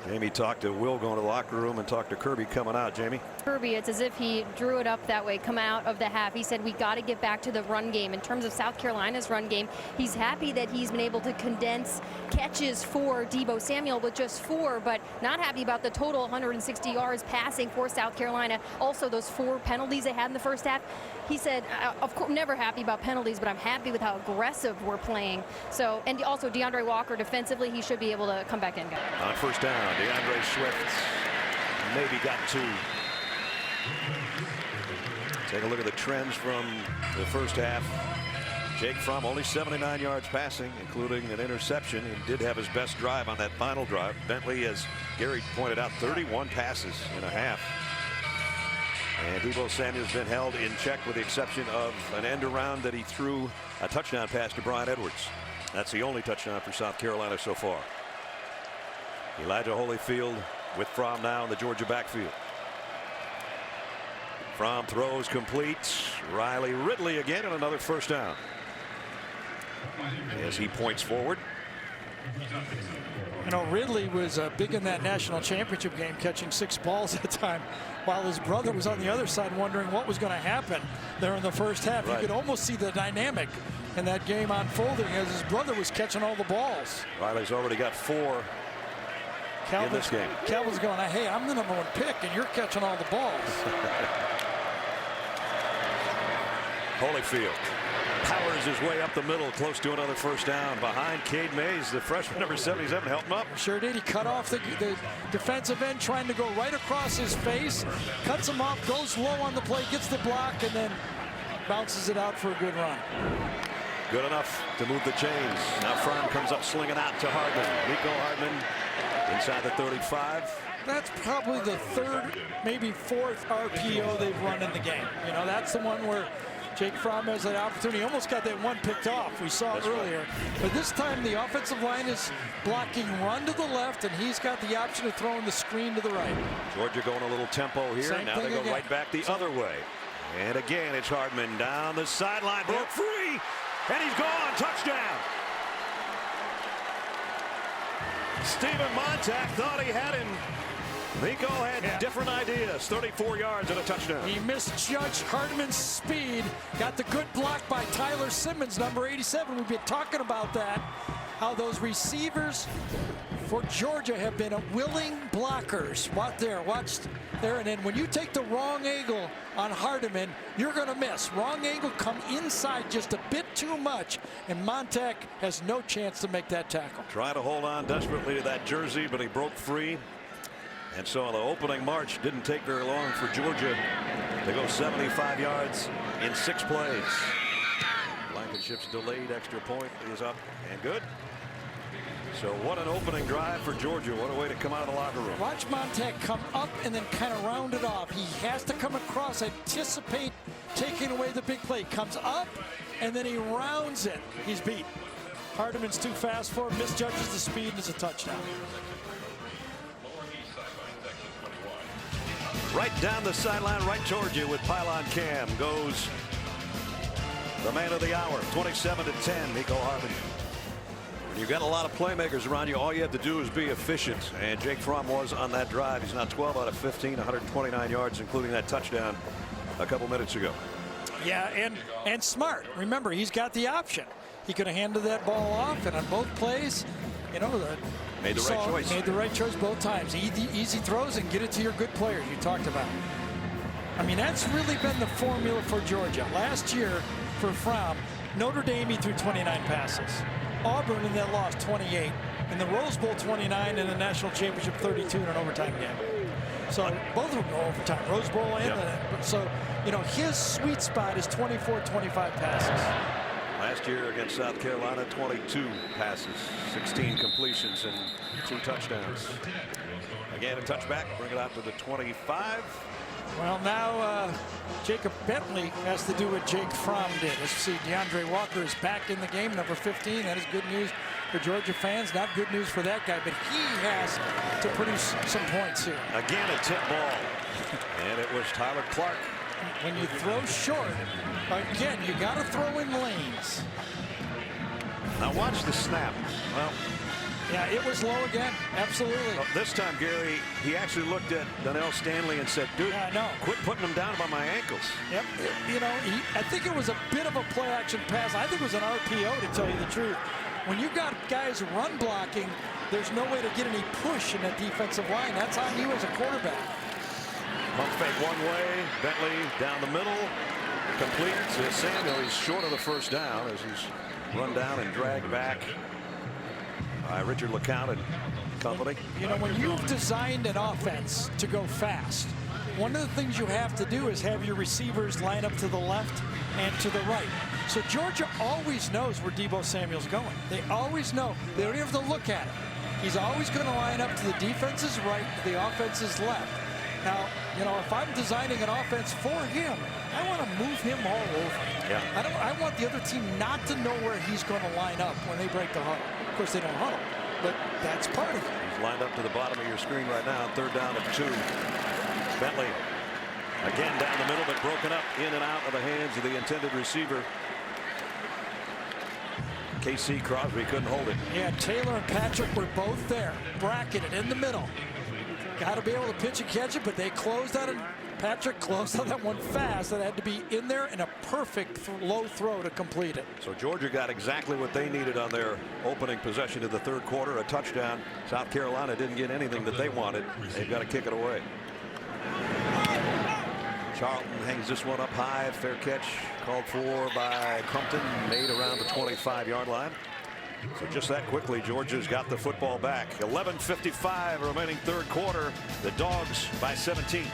Jamie talked to Will going to the locker room and talked to Kirby coming out. Jamie? Kirby, it's as if he drew it up that way, come out of the half. He said, we got to get back to the run game. In terms of South Carolina's run game, he's happy that he's been able to condense catches for Deebo Samuel with just 4, but not happy about the total 160 yards passing for South Carolina. Also, those 4 penalties they had in the first half. He said, of course, never happy about penalties, but I'm happy with how aggressive we're playing. So, and also DeAndre Walker defensively, he should be able to come back in. On first down, DeAndre Swift maybe got 2. Take a look at the trends from the first half. Jake Fromm only 79 yards passing, including an interception. He did have his best drive on that final drive. Bentley, as Gary pointed out, 31 passes in a half. And Deebo Samuel's been held in check with the exception of an end around that he threw a touchdown pass to Brian Edwards. That's the only touchdown for South Carolina so far. Elijah Holyfield with Fromm now in the Georgia backfield. Fromm throws complete. Riley Ridley again and another first down. As he points forward. You know, Ridley was big in that national championship game, catching 6 balls at a time, while his brother was on the other side wondering what was going to happen there in the first half. You could almost see the dynamic in that game unfolding as his brother was catching all the balls. Riley's already got 4 in this game. Calvin's going, hey, I'm the #1 pick, and you're catching all the balls. Holyfield powers his way up the middle, close to another first down. Behind Cade Mays, the freshman number 77, helped him up. Sure did. He cut off the defensive end, trying to go right across his face. Cuts him off, goes low on the play, gets the block, and then bounces it out for a good run. Good enough to move the chains. Now Fromm comes up slinging out to Hardman. Mecole Hardman inside the 35. That's probably the 3rd, maybe 4th RPO they've run in the game. You know, that's the one where Jake Fromm has that opportunity. He almost got that one picked off. We saw it earlier. But this time the offensive line is blocking run to the left, and he's got the option of throwing the screen to the right. Georgia going a little tempo here. Now they go right back the other way. And again, it's Hardman down the sideline. Broke free. And he's gone. Touchdown. Stephen Montag thought he had him. Mecole had different ideas. 34 yards and a touchdown. He misjudged Hardman's speed. Got the good block by Tyler Simmons, number 87. We've been talking about that. How those receivers for Georgia have been willing blockers. Watch there. And then when you take the wrong angle on Hardman, you're going to miss. Wrong angle, come inside just a bit too much, and Montag has no chance to make that tackle. Trying to hold on desperately to that jersey, but he broke free. And so the opening march didn't take very long for Georgia to go 75 yards in 6 plays. Blankenship's delayed extra point is up and good. So what an opening drive for Georgia. What a way to come out of the locker room. Watch Montag come up and then kind of round it off. He has to come across, anticipate taking away the big play. Comes up and then he rounds it. He's beat. Hardman's too fast for him, misjudges the speed, and it's a touchdown. Right down the sideline, right towards you with pylon cam goes the man of the hour. 27-10, Mecole Hardman. You've got a lot of playmakers around you. All you have to do is be efficient. And Jake Fromm was on that drive. He's now 12 out of 15, 129 yards, including that touchdown a couple minutes ago. Yeah, and smart. Remember, he's got the option. He could have handed that ball off, and on both plays, you know, made the right choice. Made the right choice both times. Easy throws and get it to your good players you talked about. I mean, that's really been the formula for Georgia. Last year for Fromm, Notre Dame he threw 29 passes. Auburn in that loss 28. In the Rose Bowl 29, and the national championship 32 in an overtime game. So both of them go overtime. Rose Bowl and so, you know, his sweet spot is 24, 25 passes. Last year against South Carolina, 22 passes, 16 completions, and 2 touchdowns. Again, a touchback, bring it out to the 25. Well, now Jacob Bentley has to do what Jake Fromm did. As you see, DeAndre Walker is back in the game, number 15. That is good news for Georgia fans. Not good news for that guy, but he has to produce some points here. Again, a tip ball. And it was Tyler Clark. When you throw short, again, you got to throw in lanes. Now watch the snap. Well, yeah, it was low again. Absolutely. Well, this time, Gary, he actually looked at Donnell Stanley and said, dude, quit putting him down by my ankles. Yep. You know, I think it was a bit of a play action pass. I think it was an RPO, to tell you the truth. When you've got guys run blocking, there's no way to get any push in that defensive line. That's on you as a quarterback. Pump fake one way, Bentley down the middle, complete to Samuel. He's short of the first down as he's run down and dragged back by Richard LeCount and company. You know, when you've designed an offense to go fast, one of the things you have to do is have your receivers line up to the left and to the right. So Georgia always knows where Deebo Samuel's going. They always know. They don't even have to look at it. He's always going to line up to the defense's right, to the offense's left. Now, you know, if I'm designing an offense for him, I want to move him all over. Yeah. I want the other team not to know where he's going to line up when they break the huddle. Of course, they don't huddle, but that's part of it. He's lined up to the bottom of your screen right now. 3rd down and 2. Bentley again down the middle, but broken up in and out of the hands of the intended receiver. KC Crosby couldn't hold it. Yeah, Taylor and Patrick were both there, bracketed in the middle. Got to be able to pitch and catch it, but they closed on it. Patrick closed on that one fast. That had to be in there and a perfect low throw to complete it. So Georgia got exactly what they needed on their opening possession of the 3rd quarter, a touchdown. South Carolina didn't get anything that they wanted. They've got to kick it away. Charlton hangs this one up high. Fair catch called for by Crumpton, made around the 25-yard line. So just that quickly, Georgia's got the football back. 11:55 remaining 3rd quarter. The Dogs by 17.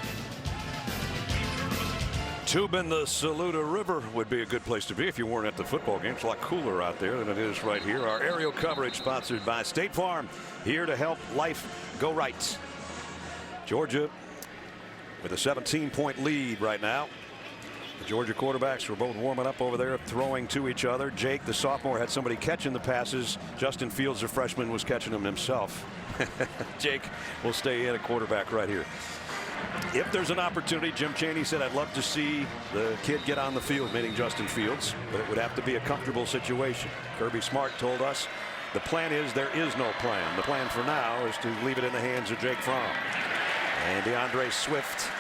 Tube in the Saluda River would be a good place to be if you weren't at the football game. It's a lot cooler out there than it is right here. Our aerial coverage sponsored by State Farm, here to help life go right. Georgia with a 17-point lead right now. The Georgia quarterbacks were both warming up over there, throwing to each other. Jake, the sophomore, had somebody catching the passes. Justin Fields, the freshman, was catching them himself. Jake will stay in a quarterback right here. If there's an opportunity, Jim Chaney said, I'd love to see the kid get on the field, meaning Justin Fields, but it would have to be a comfortable situation. Kirby Smart told us the plan is there is no plan. The plan for now is to leave it in the hands of Jake Fromm. And DeAndre Swift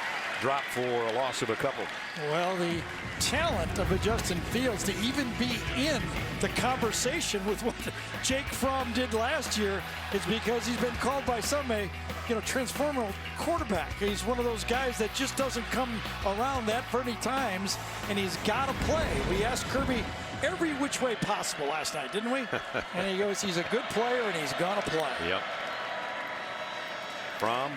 dropped for a loss of a couple. Well, the talent of a Justin Fields to even be in the conversation with what Jake Fromm did last year is because he's been called by some a transformer quarterback. He's one of those guys that just doesn't come around that many times, and he's got to play. We asked Kirby every which way possible last night, didn't we? And he goes, he's a good player and he's gonna play. Yep. Fromm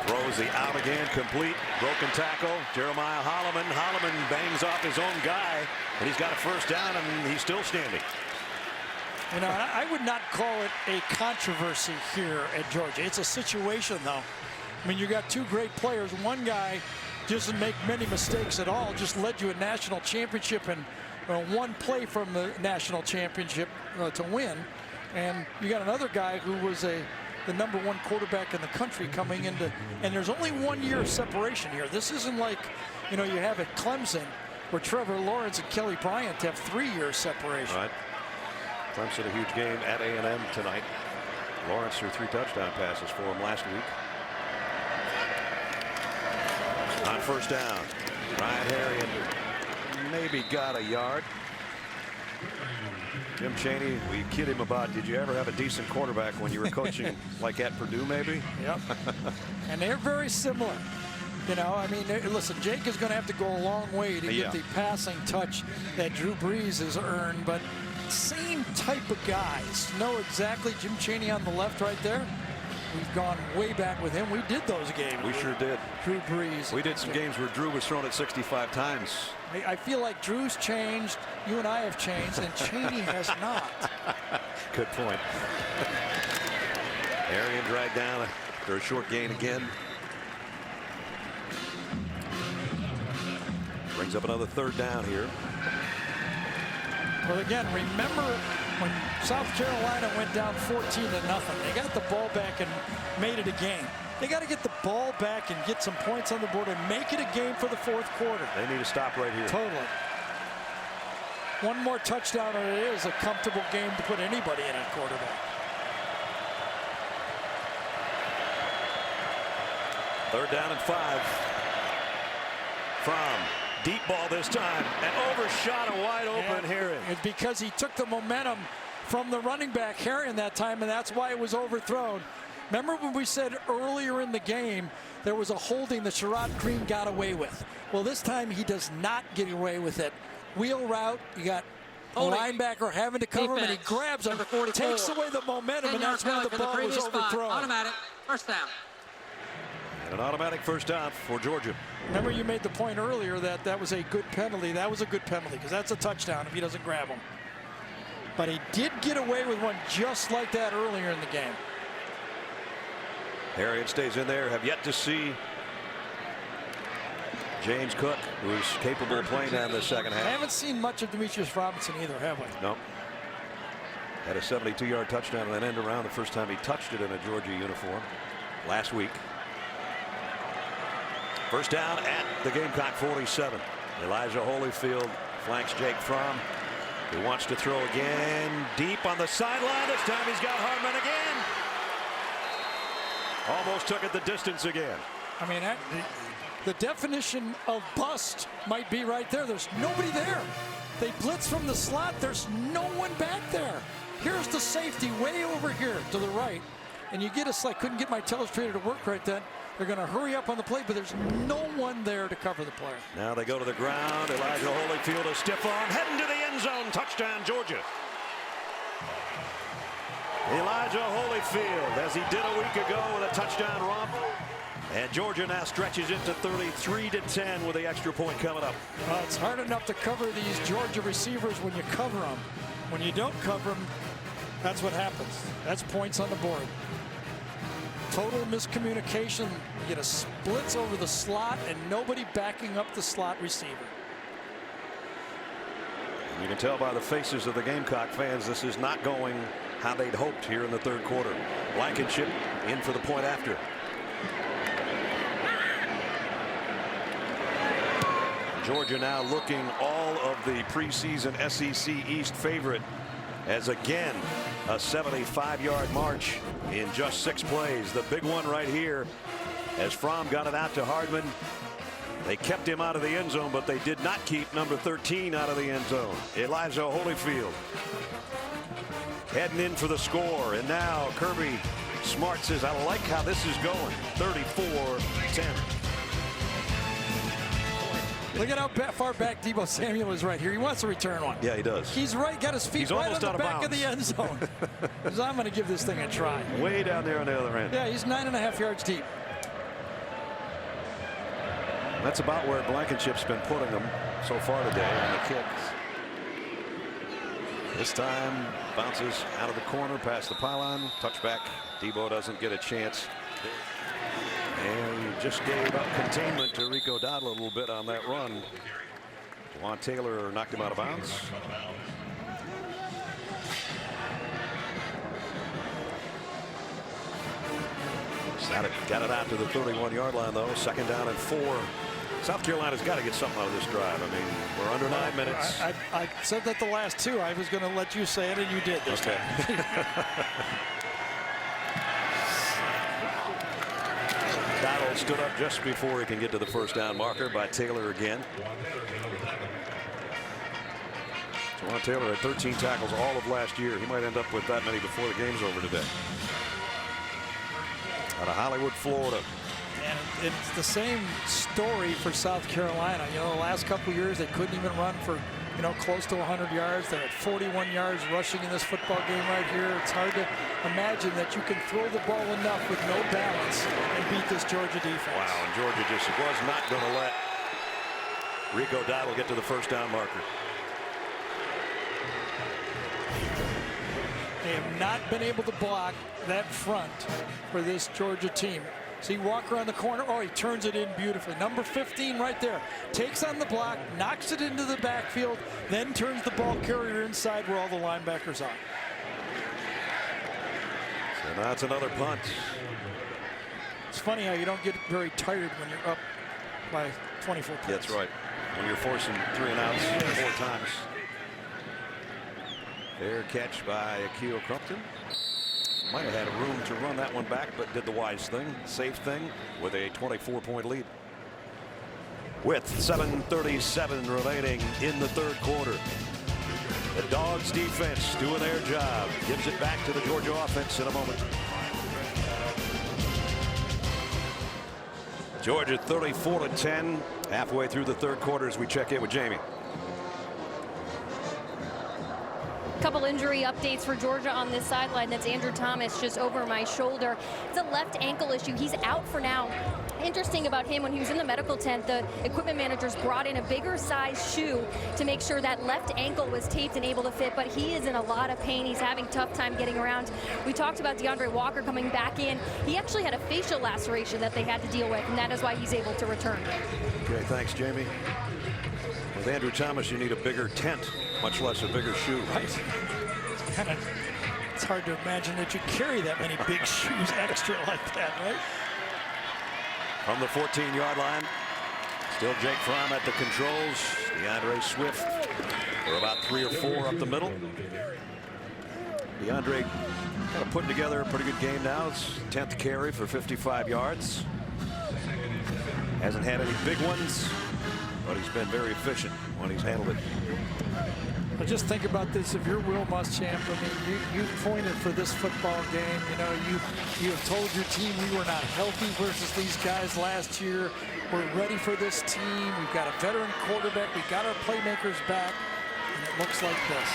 throws the out again, complete, broken tackle. Jeremiah Holloman. Holloman bangs off his own guy, and he's got a 1st down, and he's still standing. You know, I would not call it a controversy here at Georgia. It's a situation, though. I mean, you got 2 great players. One guy doesn't make many mistakes at all, just led you a national championship and 1 play from the national championship to win. And you got another guy who was the #1 quarterback in the country coming into, and there's only 1 year of separation here. This isn't like, you have at Clemson where Trevor Lawrence and Kelly Bryant have 3 years separation. Right. Clemson, a huge game at A&M tonight. Lawrence threw 3 touchdown passes for him last week. On first down, Ryan Harrion maybe got a yard. Jim Chaney, we kid him about, did you ever have a decent quarterback when you were coaching like at Purdue maybe? Yep. And they're very similar. You know, I mean, listen, Jake is going to have to go a long way to get the passing touch that Drew Brees has earned, but same type of guys. Know exactly Jim Chaney on the left right there. We've gone way back with him. We did those games. We sure did. Drew Brees. We did some games where Drew was thrown at 65 times. I feel like Drew's changed. You and I have changed, and Chaney has not. Good point. Arian dragged down after a short gain again. Brings up another third down here. Well, again, remember when South Carolina went down 14-0, they got the ball back and made it a game. They got to get the ball back and get some points on the board and make it a game for the fourth quarter. They need to stop right here. Totally. One more touchdown and it is a comfortable game to put anybody in at quarterback. Third down and 5. Fromm. Deep ball this time and overshot a wide open Harrion. It's because he took the momentum from the running back Harrion that time, and that's why it was overthrown. Remember when we said earlier in the game there was a holding that Sherrod Green got away with? Well, this time he does not get away with it. Wheel route, you got a linebacker having to cover him, and he grabs him, takes away the momentum, and that's when the ball was overthrown. Automatic first down. An automatic first down for Georgia. Remember, you made the point earlier that that was a good penalty. That was a good penalty because that's a touchdown if he doesn't grab him. But he did get away with one just like that earlier in the game. Harrion stays in there. Have yet to see James Cook, who is capable of playing down the second half. I haven't seen much of Demetrius Robinson either, have we? No. Had a 72-yard touchdown and then end around the first time he touched it in a Georgia uniform last week. First down at the Gamecock 47. Elijah Holyfield flanks Jake Fromm. He wants to throw again. Deep on the sideline. This time he's got Hardman again. Almost took it the distance again. I mean, the definition of bust might be right there. There's nobody there. They blitz from the slot. There's no one back there. Here's the safety way over here to the right. And you get a slide. Couldn't get my telestrator to work right then. They're going to hurry up on the play, but there's no one there to cover the player. Now they go to the ground. Elijah Holyfield, a stiff arm, heading to the end zone. Touchdown, Georgia. Elijah Holyfield, as he did a week ago with a touchdown romp. And Georgia now stretches it to 33-10 with the extra point coming up. Well, it's hard enough to cover these Georgia receivers when you cover them. When you don't cover them, that's what happens. That's points on the board. Total miscommunication. You get a splits over the slot and nobody backing up the slot receiver. You can tell by the faces of the Gamecock fans this is not going how they'd hoped here in the third quarter. Blankenship in for the point after. Georgia now looking all of the preseason SEC East favorite as again a 75-yard march in just 6 plays. The big one right here as Fromm got it out to Hardman. They kept him out of the end zone, but they did not keep number 13 out of the end zone. Elijah Holyfield heading in for the score, and now Kirby Smart says, I like how this is going. 34-10. Look at how far back Deebo Samuel is right here. He wants to return one. Yeah, he does. He's right, got his feet right on the back of the end zone. So I'm going to give this thing a try. Way down there on the other end. Yeah, he's 9.5 yards deep. That's about where Blankenship's been putting them so far today on the kicks. This time bounces out of the corner past the pylon. Touchback. Deebo doesn't get a chance. And he just gave up containment to Rico Dowdle a little bit on that run. Juwan Taylor knocked him out of bounds. Got it out to the 31-yard line, though. Second down and 4. South Carolina's got to get something out of this drive. I mean, we're under 9 minutes. I said that the last two. I was going to let you say it, and you did this time. Dowdle stood up just before he can get to the first down marker by Taylor again. Juwan Taylor had 13 tackles all of last year. He might end up with that many before the game's over today. Out of Hollywood, Florida. And it's the same story for South Carolina. You know, the last couple of years they couldn't even run for, you know, close to 100 yards. They're at 41 yards rushing in this football game right here. It's hard to imagine that you can throw the ball enough with no balance and beat this Georgia defense. Wow, and Georgia just was not going to let Rico Dowdle get to the first down marker. They have not been able to block that front for this Georgia team. See, walk around the corner. Oh, he turns it in beautifully. Number 15 right there. Takes on the block, knocks it into the backfield, then turns the ball carrier inside where all the linebackers are. So now it's another punt. It's funny how you don't get very tired when you're up by 24 points. That's right. When you're forcing 3 and outs 4 times. Fair catch by Akil Crumpton. Might have had room to run that one back, but did the wise thing, safe thing, with a 24-point lead. With 7:37 remaining in the third quarter. The Dogs defense doing their job. Gives it back to the Georgia offense in a moment. Georgia 34-10. Halfway through the third quarter as we check in with Jamie. Couple injury updates for Georgia on this sideline. That's Andrew Thomas just over my shoulder. It's a left ankle issue. He's out for now. Interesting about him, when he was in the medical tent, the equipment managers brought in a bigger size shoe to make sure that left ankle was taped and able to fit, but he is in a lot of pain. He's having tough time getting around. We talked about DeAndre Walker coming back in. He actually had a facial laceration that they had to deal with, and that is why he's able to return. Okay, thanks, Jamie. With Andrew Thomas, you need a bigger tent, much less a bigger shoe. Right. It's hard to imagine that you carry that many big shoes extra like that, right? From the 14-yard line, still Jake Fromm at the controls. DeAndre Swift for about 3 or 4 up the middle. DeAndre kind of putting together a pretty good game now. It's 10th carry for 55 yards. Hasn't had any big ones, but he's been very efficient when he's handled it. But just think about this. If you're Will Muschamp, I mean, you pointed for this football game. You know, you have told your team we were not healthy versus these guys last year. We're ready for this team. We've got a veteran quarterback. We've got our playmakers back. And it looks like this.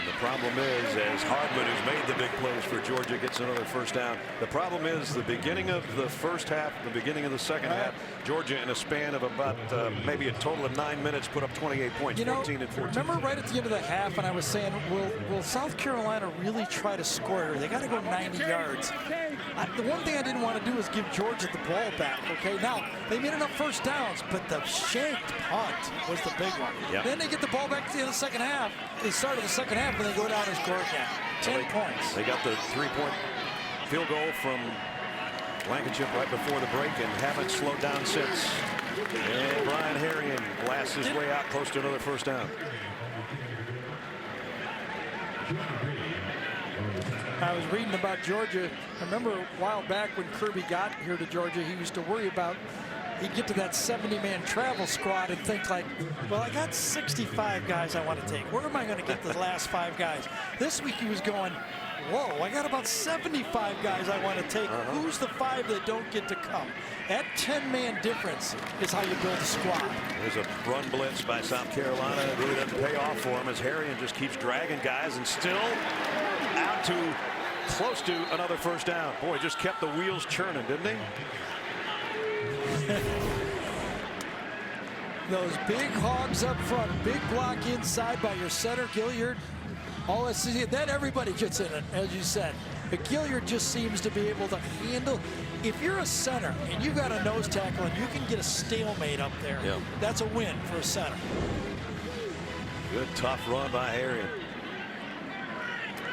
And the problem is, as Hardman, who's made the big plays for Georgia, gets another first down. The problem is the beginning of the first half, the beginning of the second half, Georgia in a span of about maybe a total of 9 minutes put up 28 points, you know, 14 and 14. Remember right at the end of the half, and I was saying, will South Carolina really try to score here? They got to go 90 yards. The one thing I didn't want to do is give Georgia the ball back. Okay, now they made enough first downs, but the shanked punt was the big one. Yep. Then they get the ball back at the end of the second half. They started the second half, and they go down and score again. 10 points. They got the 3-point field goal from Blankenship right before the break and haven't slowed down since. And Brian Harrion blasts his way out close to another first down. I was reading about Georgia. I remember a while back when Kirby got here to Georgia, he used to worry about, he'd get to that 70-man travel squad and think like, well, I got 65 guys I want to take. Where am I going to get the last 5 guys? This week he was going, whoa, I got about 75 guys I want to take. Who's the 5 that don't get to come? That 10-man difference is how you build a squad. There's a run blitz by South Carolina. It really doesn't pay off for him as Harrion just keeps dragging guys and still out to close to another first down. Boy, just kept the wheels churning, didn't he? Those big hogs up front, big block inside by your center, Gilliard. All I see, then everybody gets in it, as you said. But Gilliard just seems to be able to handle. If you're a center and you've got a nose tackle and you can get a stalemate up there, that's a win for a center. Good tough run by Harrion.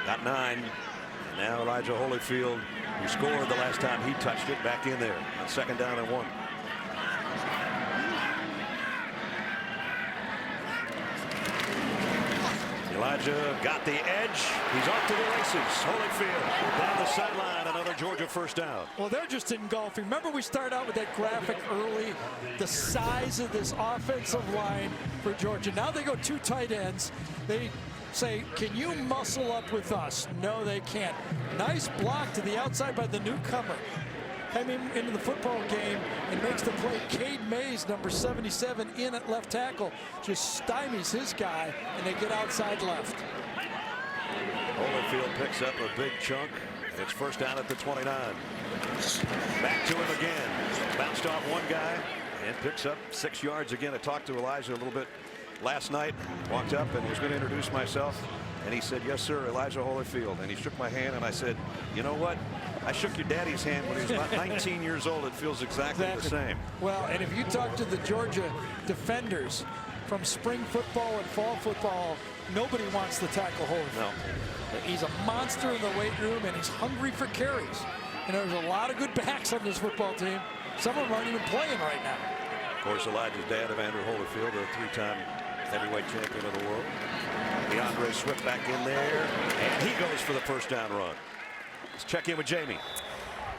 Got 9. And now Elijah Holyfield, who scored the last time he touched it, back in there on 2nd down and 1. Elijah got the edge. He's off to the races. Holyfield down the sideline. Another Georgia first down. Well, they're just engulfing. Remember, we started out with that graphic early, the size of this offensive line for Georgia. Now they go 2 tight ends. They say, can you muscle up with us? No, they can't. Nice block to the outside by the newcomer. Coming into the football game and makes the play. Cade Mays, number 77, in at left tackle, just stymies his guy, and they get outside left. Holyfield picks up a big chunk. It's first down at the 29. Back to him again. Bounced off one guy and picks up 6 yards again. I talked to Elijah a little bit last night. Walked up and was going to introduce myself. And he said, yes, sir, Elijah Holyfield. And he shook my hand, and I said, you know what? I shook your daddy's hand when he was about 19 years old. It feels exactly the same. Well, and if you talk to the Georgia defenders from spring football and fall football, nobody wants to tackle Holyfield. No. He's a monster in the weight room, and he's hungry for carries. And there's a lot of good backs on this football team. Some of them aren't even playing right now. Of course, Elijah's dad, Evander Holyfield, a 3-time heavyweight champion of the world. DeAndre Swift back in there, and he goes for the first down run. Let's check in with Jamie.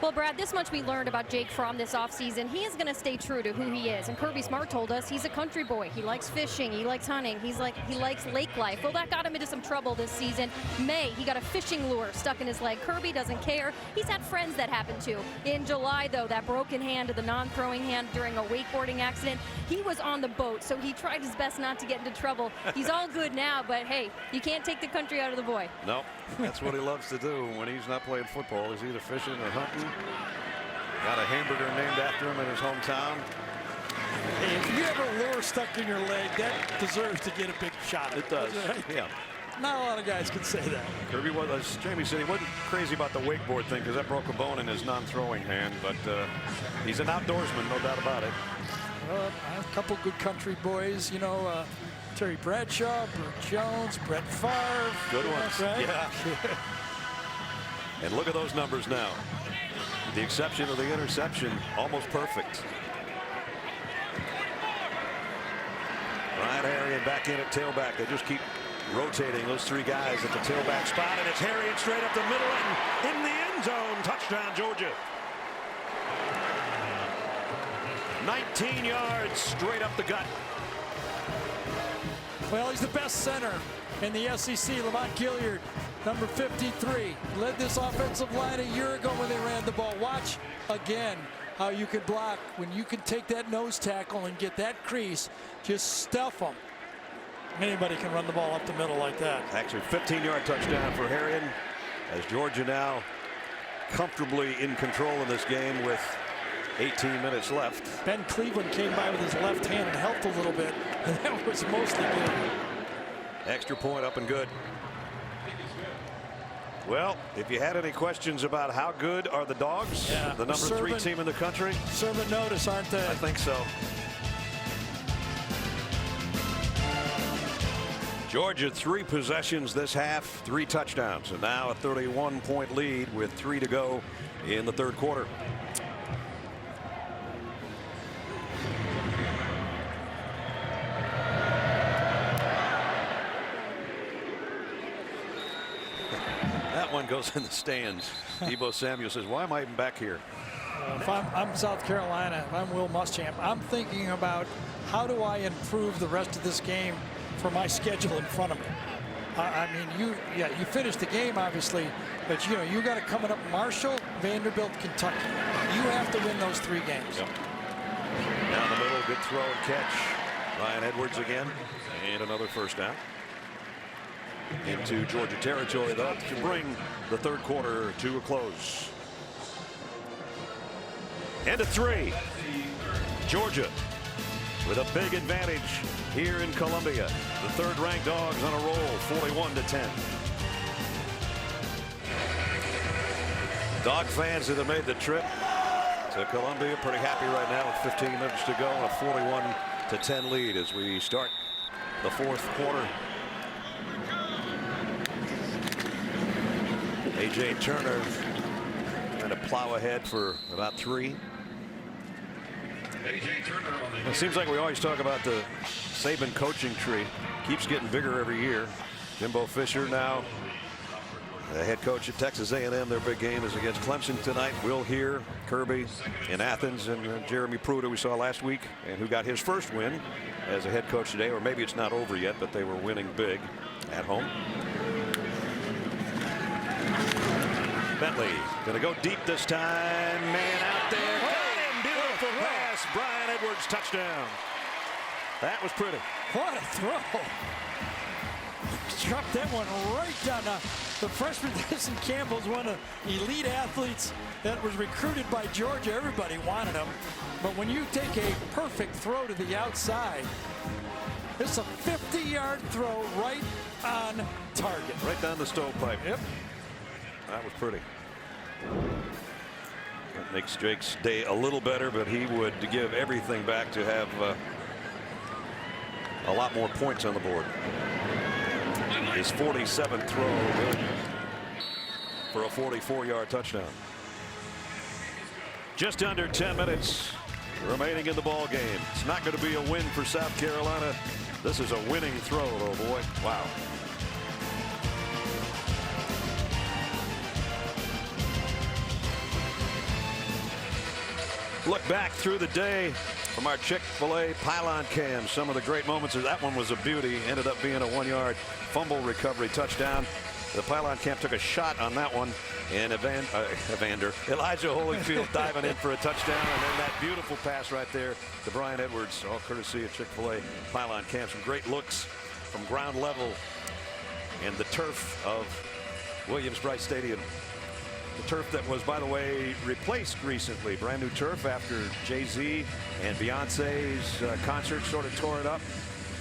Well, Brad, this much we learned about Jake Fromm this offseason. He is going to stay true to who he is. And Kirby Smart told us he's a country boy. He likes fishing. He likes hunting. He likes lake life. Well, that got him into some trouble this season. May, he got a fishing lure stuck in his leg. Kirby doesn't care. He's had friends that happened to. In July, though, that broken hand, the non-throwing hand during a wakeboarding accident, he was on the boat, so he tried his best not to get into trouble. He's all good now, but hey, you can't take the country out of the boy. No, that's what he loves to do when he's not playing football. He's either fishing or hunting. Got a hamburger named after him in his hometown. Hey, if you have a lure stuck in your leg, that deserves to get a big shot. It does, yeah. Not a lot of guys can say that. Kirby was, as Jamie said, he wasn't crazy about the wakeboard thing because that broke a bone in his non-throwing hand, but he's an outdoorsman, no doubt about it. A couple good country boys, you know, Terry Bradshaw, Burt Jones, Brett Favre. Good ones, right? yeah. And look at those numbers now. The exception of the interception, almost perfect. Ryan Harrion back in at tailback. They just keep rotating those 3 guys at the tailback spot, and it's Harrion straight up the middle and in the end zone. Touchdown, Georgia. 19 yards straight up the gut. Well, he's the best center in the SEC. Lamont Gilliard, number 53, led this offensive line a year ago when they ran the ball. Watch again how you can block when you can take that nose tackle and get that crease. Just stuff them. Anybody can run the ball up the middle like that. Actually, 15-yard touchdown for Harrion, as Georgia now comfortably in control in this game with 18 minutes left. Ben Cleveland came by with his left hand and helped a little bit, and that was mostly good. Extra point up and good. Well, if you had any questions about how good are the Dogs, the number 3 team in the country, serving notice, aren't they? I think so. Georgia 3 possessions this half, 3 touchdowns, and now a 31-point lead with 3 to go in the third quarter. That one goes in the stands. Debo Samuel says, why am I even back here? If I'm South Carolina, if I'm Will Muschamp, I'm thinking about how do I improve the rest of this game for my schedule in front of me. I mean, you finished the game, obviously, but you got it coming up Marshall, Vanderbilt, Kentucky. You have to win those 3 games. Yep. Down the middle, good throw and catch. Ryan Edwards again, and another first down. Into Georgia territory, though, to bring the third quarter to a close. And a 3. Georgia with a big advantage here in Columbia. The 3rd-ranked Dogs on a roll, 41-10. Dog fans that have made the trip to Columbia pretty happy right now with 15 minutes to go and a 41-10 lead as we start the 4th quarter. A.J. Turner trying to plow ahead for about 3. It seems like we always talk about the Saban coaching tree. Keeps getting bigger every year. Jimbo Fisher now the head coach at Texas A&M. Their big game is against Clemson tonight. We'll hear Kirby in Athens and Jeremy Pruitt, who we saw last week and who got his first win as a head coach today, or maybe it's not over yet, but they were winning big at home. Bentley going to go deep this time. Man out there. Beautiful pass. Brian Edwards, touchdown. That was pretty. What a throw. Struck that one right down. Now, the freshman Jason Campbell's one of the elite athletes that was recruited by Georgia. Everybody wanted him. But when you take a perfect throw to the outside, it's a 50-yard throw right on target. Right down the stovepipe. Yep. That was pretty. That makes Jake's day a little better, but he would give everything back to have a lot more points on the board. His 47th throw good for a 44-yard touchdown. Just under 10 minutes remaining in the ball game. It's not going to be a win for South Carolina. This is a winning throw, though, boy. Wow. Look back through the day from our Chick-fil-A pylon cam. Some of the great moments. That one was a beauty. Ended up being a 1-yard fumble recovery touchdown. The pylon cam took a shot on that one, and Elijah Holyfield diving in for a touchdown, and then that beautiful pass right there to Brian Edwards, all courtesy of Chick-fil-A pylon cam. Some great looks from ground level and the turf of Williams-Brice Stadium. The turf that was, by the way, replaced recently. Brand new turf after Jay-Z and Beyonce's concert sort of tore it up.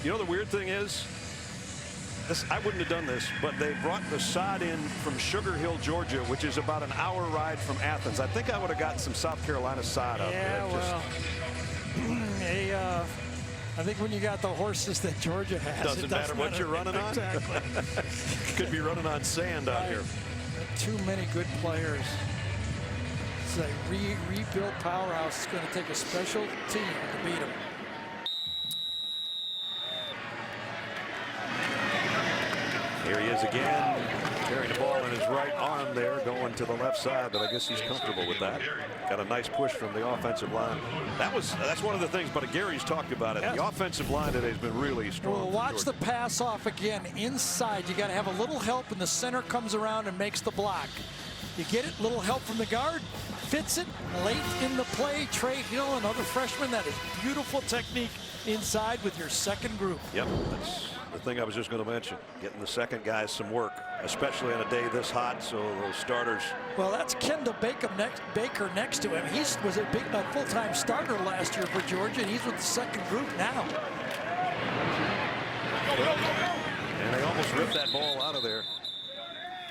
You know, the weird thing is, I wouldn't have done this, but they brought the sod in from Sugar Hill, Georgia, which is about an hour ride from Athens. I think I would have gotten some South Carolina sod out there. Well, I think when you got the horses that Georgia has, doesn't matter what you're running on. Exactly. Could be running on sand out here. Too many good players. It's a rebuilt powerhouse. It's going to take a special team to beat them. Here he is again, carrying the ball in his right arm there, going to the left side, but I guess he's comfortable with that. Got a nice push from the offensive line. That's one of the things, but Gary's talked about it. Yes. The offensive line today has been really strong. Well, watch the pass off again. Inside, you got to have a little help, and the center comes around and makes the block. You get it, little help from the guard, fits it late in the play. Trey Hill, another freshman, that is beautiful technique inside with your second group. Yep, that's the thing I was just going to mention. Getting the second guys some work, especially on a day this hot, so those starters. Well, that's Kendall Baker next to him. He was a full-time starter last year for Georgia, and he's with the second group now. And they almost ripped that ball out of there.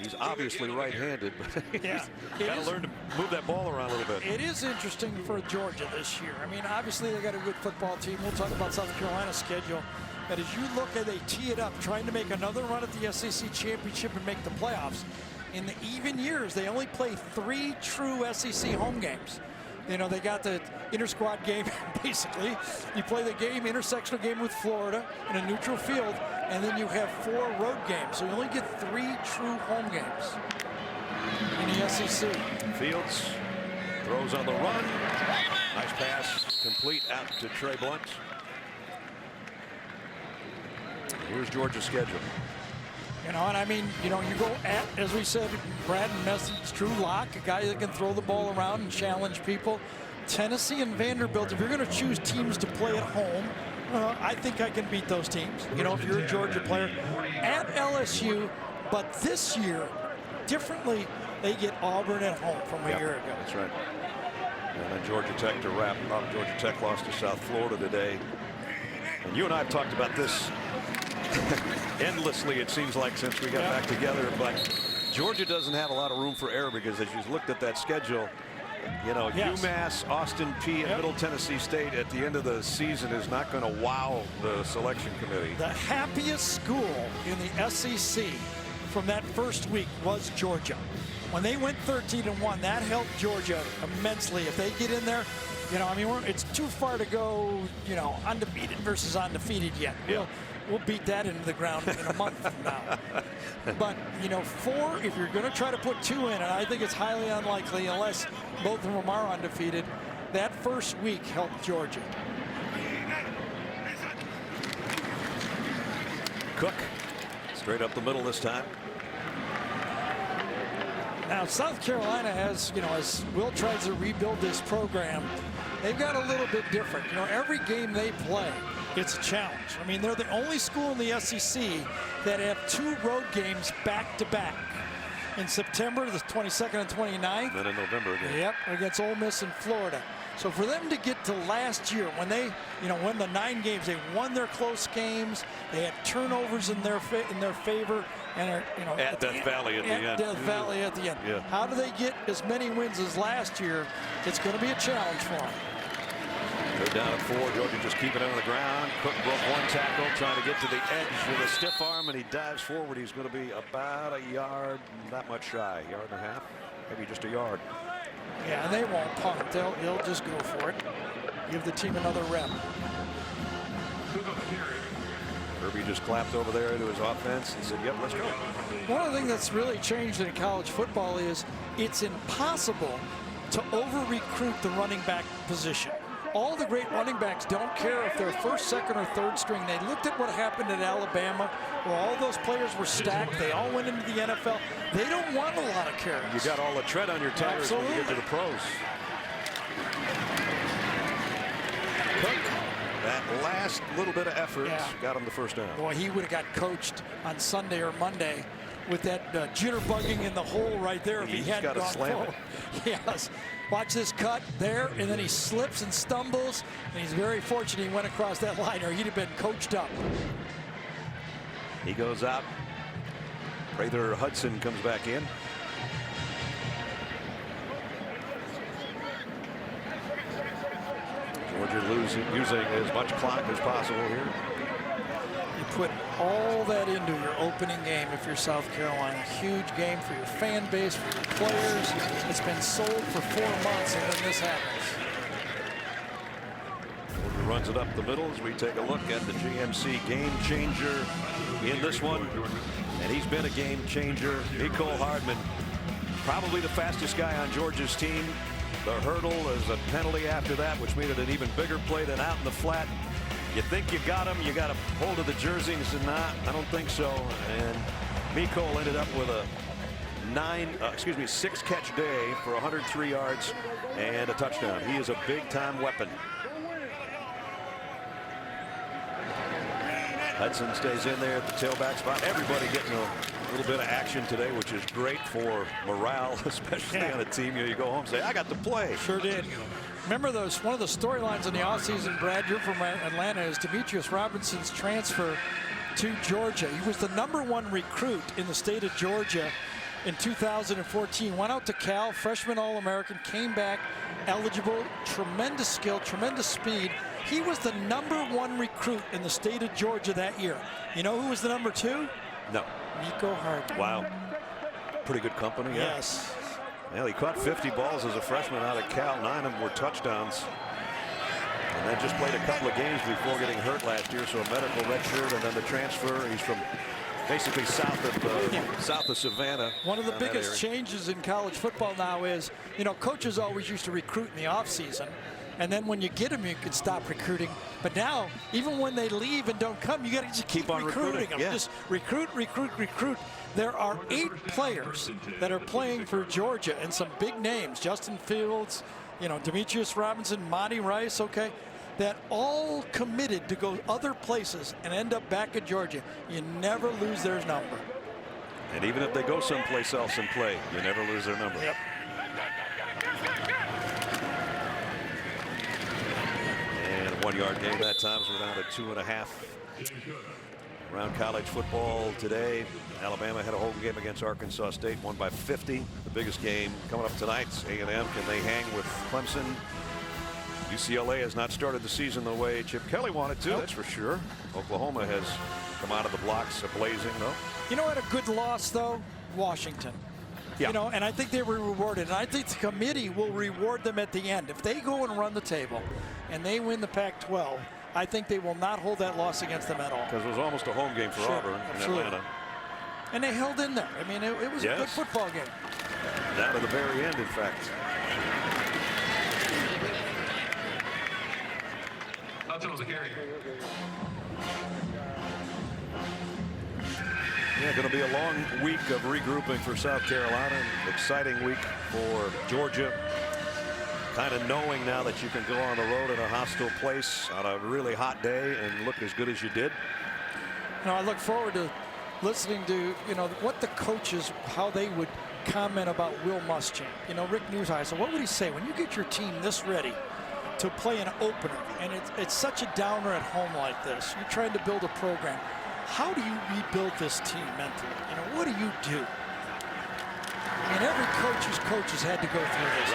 He's obviously right-handed, but he's got to learn to move that ball around a little bit. It is interesting for Georgia this year. I mean, obviously they got a good football team. We'll talk about South Carolina's schedule. But as you look at, they tee it up, trying to make another run at the SEC championship and make the playoffs. In the even years, they only play 3 true SEC home games. You know, they got the inter-squad game, basically. You play the intersectional game with Florida in a neutral field, and then you have 4 road games. So you only get 3 true home games in the SEC. Fields throws on the run. Nice pass, complete out to Trey Blunt. Here's Georgia's schedule. You know, and I mean, you know, you go at, as we said, Brad Message, Drew Lock, a guy that can throw the ball around and challenge people. Tennessee and Vanderbilt, if you're going to choose teams to play at home, I think I can beat those teams. You know, if you're a Georgia player. At LSU, but this year, differently, they get Auburn at home from a year ago. That's right. And then Georgia Tech to wrap up. Georgia Tech lost to South Florida today. And you and I have talked about this endlessly, it seems like, since we got back together. But Georgia doesn't have a lot of room for error because as you looked at that schedule, you know, UMass, Austin Peay, and Middle Tennessee State at the end of the season is not going to wow the selection committee. The happiest school in the SEC from that first week was Georgia. When they went 13-1, that helped Georgia immensely. If they get in there, you know, I mean, it's too far to go, you know, undefeated versus undefeated yet. we'll beat that into the ground in a month from now. But, you know, 4, if you're going to try to put 2 in, and I think it's highly unlikely unless both of them are undefeated, that first week helped Georgia. Cook straight up the middle this time. Now, South Carolina has, you know, as Will tries to rebuild this program, they've got a little bit different. You know, every game they play, it's a challenge. I mean, they're the only school in the SEC that have 2 road games back-to-back. In September, the 22nd and 29th. Then in November again. Yep, against Ole Miss in Florida. So for them to get to last year, when they, you know, won the 9 games, they won their close games. They had turnovers in their favor, and are, you know, at Death Valley at the end. Death Valley at the end. Yeah. How do they get as many wins as last year? It's going to be a challenge for them. They're down at 4. Georgia just keeping it on the ground. Cook broke 1 tackle, trying to get to the edge with a stiff arm, and he dives forward. He's going to be about a yard, not much shy, yard and a half, maybe just a yard. Yeah, and they won't punt. They'll just go for it. Give the team another rep. Kirby just clapped over there to his offense and said, yep, let's go. One of the things that's really changed in college football is it's impossible to over-recruit the running back position. All the great running backs don't care if they're first, second, or third string. They looked at what happened at Alabama, where all those players were stacked. They all went into the NFL. They don't want a lot of carries. You got all the tread on your tires when you get to the pros. Cook, that last little bit of effort got him the first down. Boy, he would have got coached on Sunday or Monday with that jitterbugging in the hole right there if he hadn't gone forward. Yes. Watch this cut there, and then he slips and stumbles, and he's very fortunate he went across that line, or he'd have been coached up. He goes out. Prather Hudson comes back in. Georgia using as much clock as possible here. You put all that into your opening game if you're South Carolina. Huge game for your fan base, for your players. It's been sold for 4 months, and then this happens. Georgia runs it up the middle as we take a look at the GMC game changer in this one. And he's been a game changer. Nicole Hardman, probably the fastest guy on Georgia's team. The hurdle is a penalty after that, which made it an even bigger play than out in the flat. You think you got him, you got a hold of the jersey, and said, nah, I don't think so. And Nicole ended up with a 6-catch day for 103 yards and a touchdown. He is a big-time weapon. Hudson stays in there at the tailback spot. Everybody getting a little bit of action today, which is great for morale, especially on a team. You go home and say, I got to play. Sure did. Remember one of the storylines in the offseason, Brad, you're from Atlanta, is Demetrius Robinson's transfer to Georgia. He was the #1 recruit in the state of Georgia in 2014. Went out to Cal, freshman All-American, came back eligible, tremendous skill, tremendous speed. He was the #1 recruit in the state of Georgia that year. You know who was the #2? No. Nico Hardman. Wow. Pretty good company. Yeah. Yes. Well, he caught 50 balls as a freshman out of Cal. 9 of them were touchdowns. And then just played a couple of games before getting hurt last year. So a medical redshirt and then the transfer. He's from basically south of Savannah. One of the biggest changes in college football now is, you know, coaches always used to recruit in the offseason. And then when you get them, you can stop recruiting. But now, even when they leave and don't come, you got to just keep on recruiting them. Yeah. Just recruit, recruit, recruit. There are 8 players that are playing for Georgia, and some big names: Justin Fields, you know, Demetrius Robinson, Monty Rice. Okay, that all committed to go other places and end up back at Georgia. You never lose their number. And even if they go someplace else and play, you never lose their number. Yep. And a 1-yard game that time, so we're down to 2.5. Around college football today, Alabama had a home game against Arkansas State, won by 50. The biggest game coming up tonight, A&M. Can they hang with Clemson? UCLA has not started the season the way Chip Kelly wanted to, that's for sure. Oklahoma has come out of the blocks blazing, though. You know what, a good loss, though? Washington. Yeah. You know, and I think they were rewarded. And I think the committee will reward them at the end. If they go and run the table and they win the Pac-12, I think they will not hold that loss against them at all. Because it was almost a home game for Auburn in Atlanta. And they held in there. I mean, it was a good football game. Down to the very end, in fact. Yeah, going to be a long week of regrouping for South Carolina. An exciting week for Georgia. Kind of knowing now that you can go on the road in a hostile place on a really hot day and look as good as you did. I look forward to listening to, what the coaches, how they would comment about Will Muschamp. Rick Neuheisel, what would he say when you get your team this ready to play an opener, and it's such a downer at home like this? You're trying to build a program. How do you rebuild this team mentally? What do you do? And every coach's coach has had to go through this.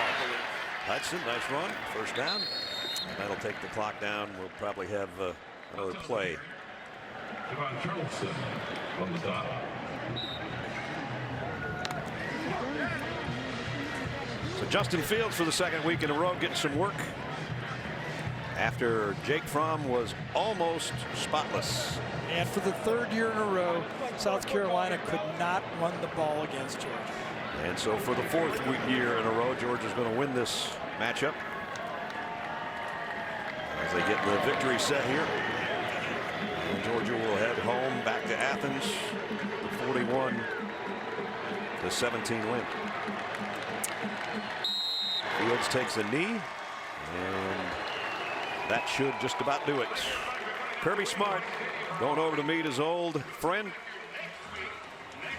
Hudson, nice run, first down. And that'll take the clock down. We'll probably have another play. So Justin Fields for the second week in a row getting some work after Jake Fromm was almost spotless. And for the third year in a row, South Carolina could not run the ball against Georgia. And so for the fourth year in a row, Georgia's going to win this matchup as they get the victory set here. And Georgia will head home back to Athens, 41-17 win. Fields takes a knee, and that should just about do it. Kirby Smart going over to meet his old friend.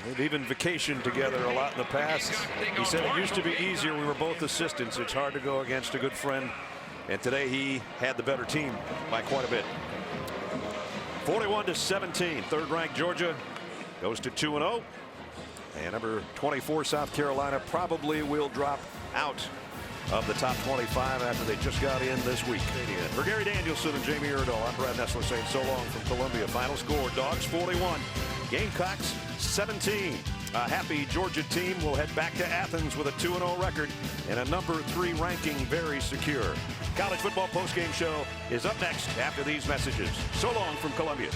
They've even vacationed together a lot in the past. He said it used to be easier. We were both assistants. It's hard to go against a good friend. And today he had the better team by quite a bit. 41-17. Third-ranked Georgia goes to 2-0. And number 24 South Carolina probably will drop out of the top 25 after they just got in this week. For Gary Danielson and Jamie Erdahl, I'm Brad Nessler saying so long from Columbia. Final score, Dogs 41, Gamecocks 17. A happy Georgia team will head back to Athens with a 2-0 record and a number 3 ranking very secure. College football postgame show is up next after these messages. So long from Columbia.